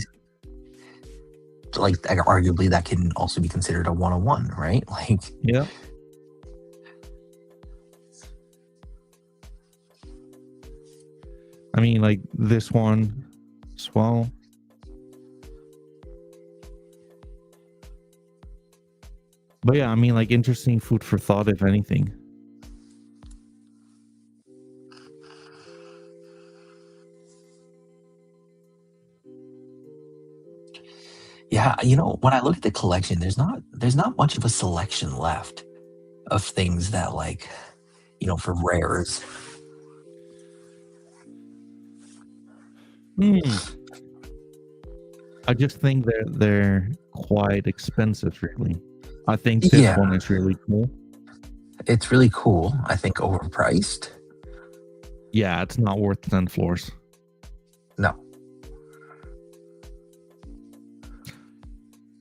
arguably that can also be considered a 101, right? Like, yeah. I mean, like this one as well. But yeah, I mean, like, interesting food for thought, if anything. yeah, when I look at the collection, there's not much of a selection left of things that, like, for rares. I just think they're quite expensive, really. I think this one is really cool. It's really cool. I think overpriced. Yeah, it's not worth 10 floors. No.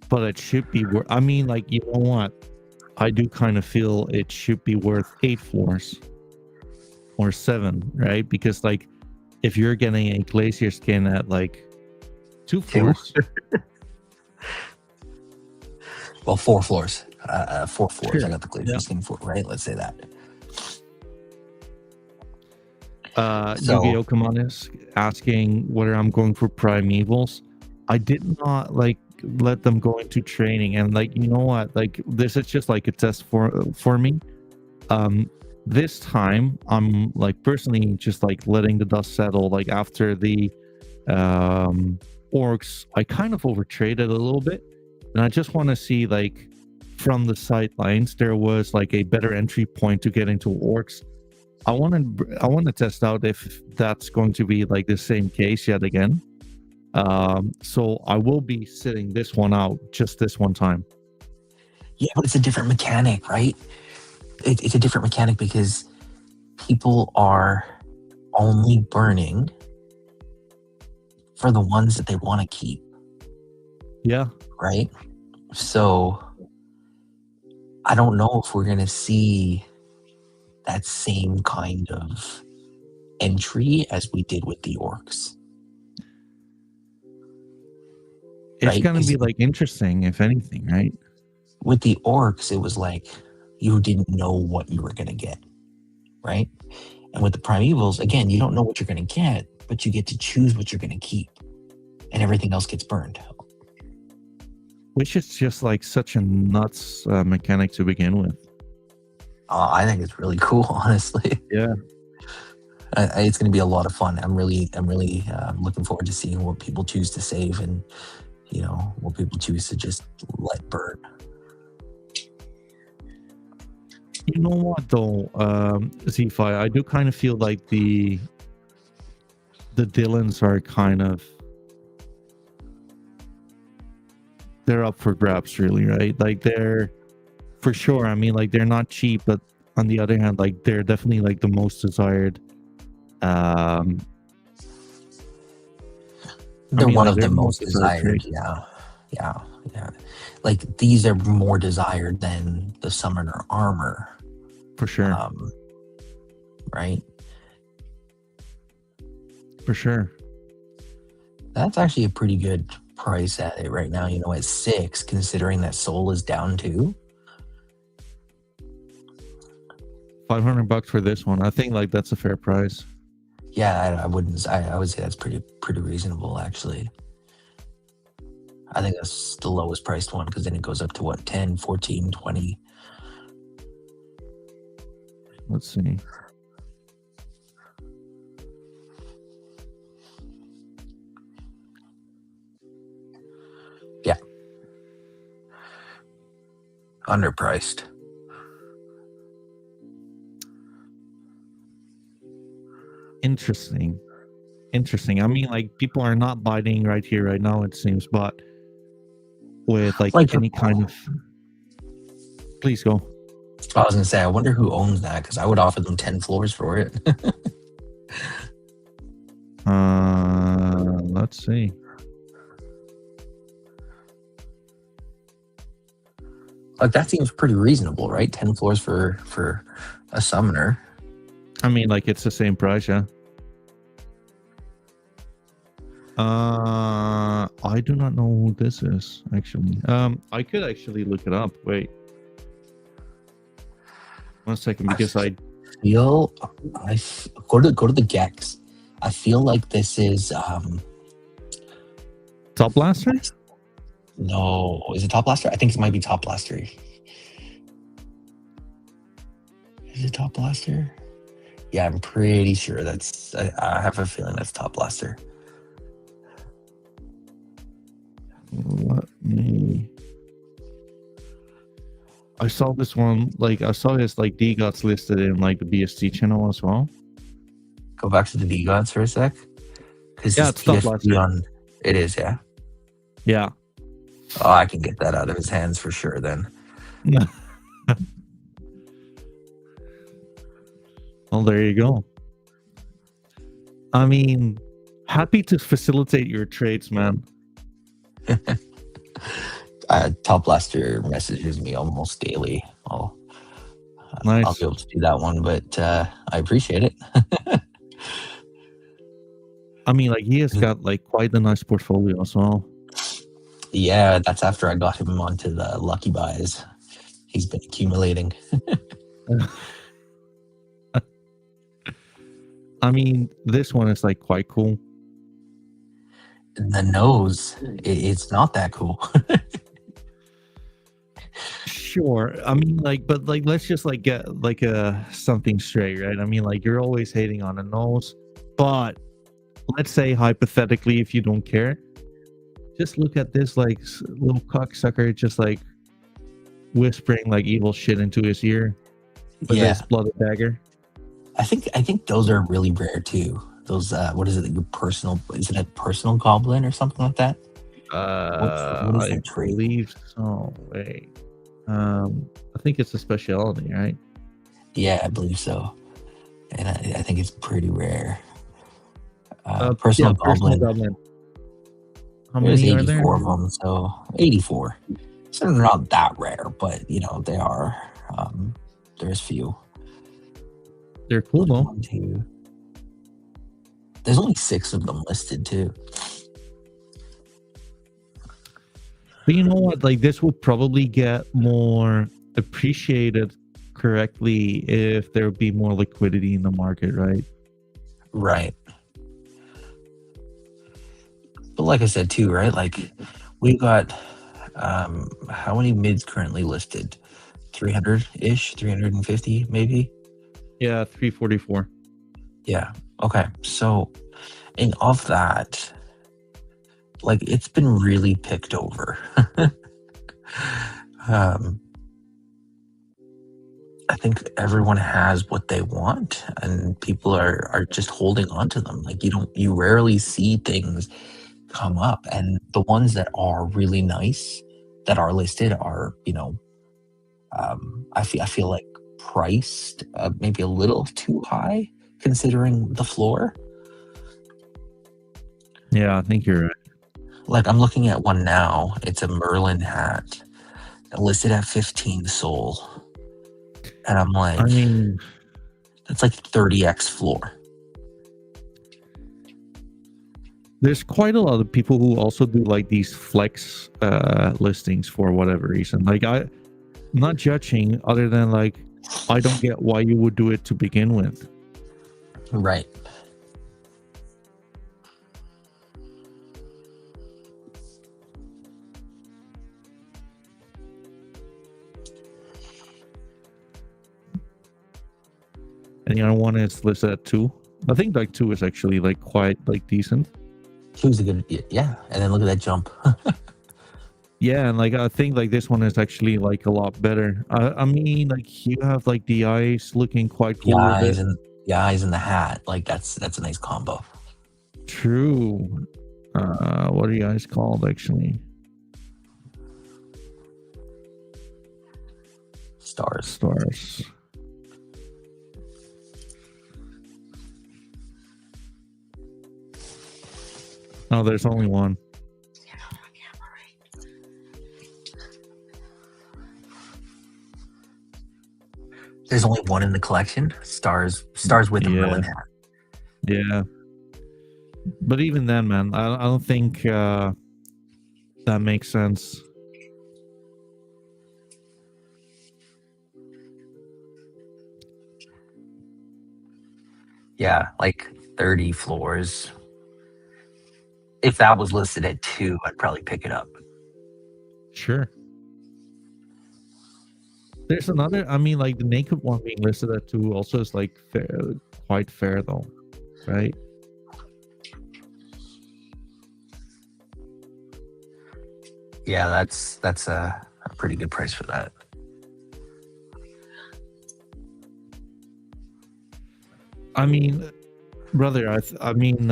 But it should be worth. I mean, like, you know what? I do kind of feel it should be worth 8 floors or 7, right? Because like if you're getting a glacier skin at like 2 floors, Well, 4 floors. 4 floors. Sure. I got the glacier skin for, right? Let's say that. Yu-Gi-Oh! Come is asking whether I'm going for Primevals. I did not like let them go into training, and like, you know what, like this is just like a test for me. This time I'm like personally just like letting the dust settle. Like after the orcs, I kind of overtraded a little bit, and I just want to see like from the sidelines there was like a better entry point to get into orcs. I want to test out if that's going to be like the same case yet again. So I will be sitting this one out just this one time. Yeah, but it's a different mechanic, right? It's a different mechanic because people are only burning for the ones that they want to keep. Yeah. Right? So I don't know if we're going to see that same kind of entry as we did with the orcs. It's Right? going to 'Cause be like interesting, if anything, right? with the orcs, it was like you didn't know what you were going to get, right? And with the primevals, again, you don't know what you're going to get, but you get to choose what you're going to keep, and everything else gets burned. Which is just like such a nuts mechanic to begin with. I think it's really cool, honestly. Yeah. It's going to be a lot of fun. I'm really looking forward to seeing what people choose to save and, you know, what people choose to just let burn. You know what though, Zeefi, I do kind of feel like the Dylans are kind of, they're up for grabs, really, right? Like they're, for sure, I mean, like they're not cheap, but on the other hand, like they're definitely like the most desired. They're mean, one like, of the they're most most desired, desired. Yeah. Like these are more desired than the summoner armor. for sure. Right? For sure. That's actually a pretty good price at it right now, you know, at 6, considering that Soul is down too. $500 for this one. I think like that's a fair price. Yeah, I would say that's pretty reasonable, actually. I think that's the lowest priced one, because then it goes up to what, 10, 14, 20. Let's see. Yeah. Underpriced. Interesting. I mean, like people are not biting right here, right now, it seems, but with like any kind of. Please go. I was gonna say, I wonder who owns that, because I would offer them 10 floors for it. Let's see. Like that seems pretty reasonable, right? 10 floors for a summoner. I mean, like it's the same price, yeah. I do not know who this is actually. I could actually look it up. Wait, 1 second, because I go to the Gex. I feel like this is Top Blaster. No, is it Top Blaster? I think it might be Top Blaster. Is it Top Blaster? Yeah, I'm pretty sure that's. I have a feeling that's Top Blaster. Let me. I saw this one. Like I saw his like DGOTs listed in like the BST channel as well. Go back to the DGOTs for a sec. Yeah, it's Top Blaster. It is, yeah. Yeah. Oh, I can get that out of his hands for sure then. Well, there you go. I mean, happy to facilitate your trades, man. Top Blaster messages me almost daily. Nice. I'll be able to do that one, but I appreciate it. I mean, like he has got like quite a nice portfolio as well. Yeah, that's after I got him onto the lucky buys. He's been accumulating. I mean, this one is like quite cool. The nose, it's not that cool. Sure. I mean, like, but like, let's just like get like something straight, right? I mean, like, you're always hating on the nose, but let's say hypothetically, if you don't care, just look at this like little cocksucker, just like whispering like evil shit into his ear with Yeah, this blooded dagger. I think those are really rare too. Those what is it? Your personal, is it a personal goblin or something like that? What is I that trait? believe so. Wait, I think it's a specialty, right? Yeah, I believe so, and I think it's pretty rare. Personal Yeah, personal goblin. goblin. How There's many are there? 84 of them, so 84. So they're not that rare, but you know they are. There's few. They're cool though. 1, 2. There's only 6 of them listed too. But you know what? Like this would probably get more appreciated correctly if there would be more liquidity in the market, right? Right. But like I said too, right? Like we got how many mids currently listed? 300-ish, 350 maybe? Yeah, 344. Yeah. Okay. So and of that, like it's been really picked over. I think everyone has what they want and people are just holding on to them. Like you rarely see things come up, and the ones that are really nice that are listed are, you know, I feel like priced maybe a little too high considering the floor. Yeah, I think you're right. Like I'm looking at one now. It's a Merlin hat listed at 15 soul. And I'm like, I mean, that's like 30x floor. there's quite a lot of people who also do like these flex listings for whatever reason. Like I'm not judging, other than like I don't get why you would do it to begin with. Right. And the other one is listed at 2. I think like 2 is actually like quite like decent. 2's a good, yeah. And then look at that jump. Yeah, and like I think like this one is actually like a lot better. I mean, like you have like the eyes looking quite The cool with eyes it. and the eyes and the hat, like that's a nice combo. True. What are you guys called actually? Stars. Stars. Oh, there's only one. There's only one in the collection. Stars with the Merlin hat. Yeah. But even then, man, I don't think that makes sense. Yeah, like 30 floors. If that was listed at 2, I'd probably pick it up. Sure. There's another, I mean, like the naked one being listed at 2 also is like quite fair though, right? Yeah, that's a pretty good price for that. I mean, brother, I mean,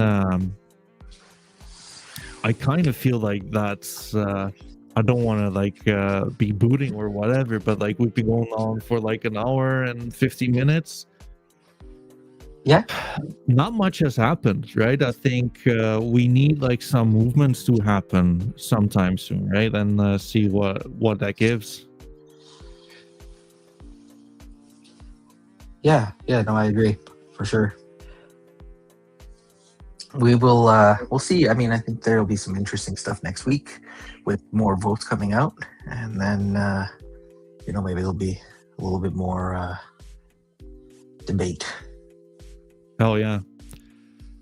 I kind of feel like that's I don't want to like be booting or whatever, but like we've been going on for like an hour and 50 minutes. Yeah. Not much has happened, right? I think we need like some movements to happen sometime soon, right? And see what that gives. Yeah, no, I agree for sure. we will we'll see. I mean, I think there'll be some interesting stuff next week with more votes coming out, and then maybe there'll be a little bit more debate. Hell yeah.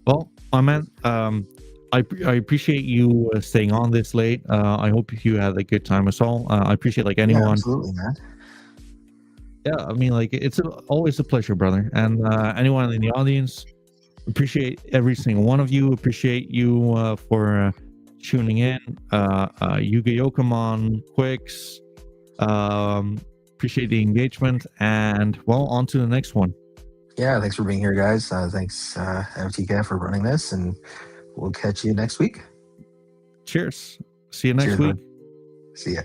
Well, my man, I appreciate you staying on this late. I hope you had a good time as well. I appreciate like Yeah, anyone. absolutely, man. Yeah, I mean, like it's always a pleasure, brother. And anyone in the audience, appreciate every single one of you. Appreciate you for tuning in. Yuga Yokamon, Quicks. Appreciate the engagement, and well, on to the next one. Yeah, thanks for being here, guys. Thanks, NFT Cat, for running this, and we'll catch you next week. Cheers. See you next Cheers, week. bud. See ya.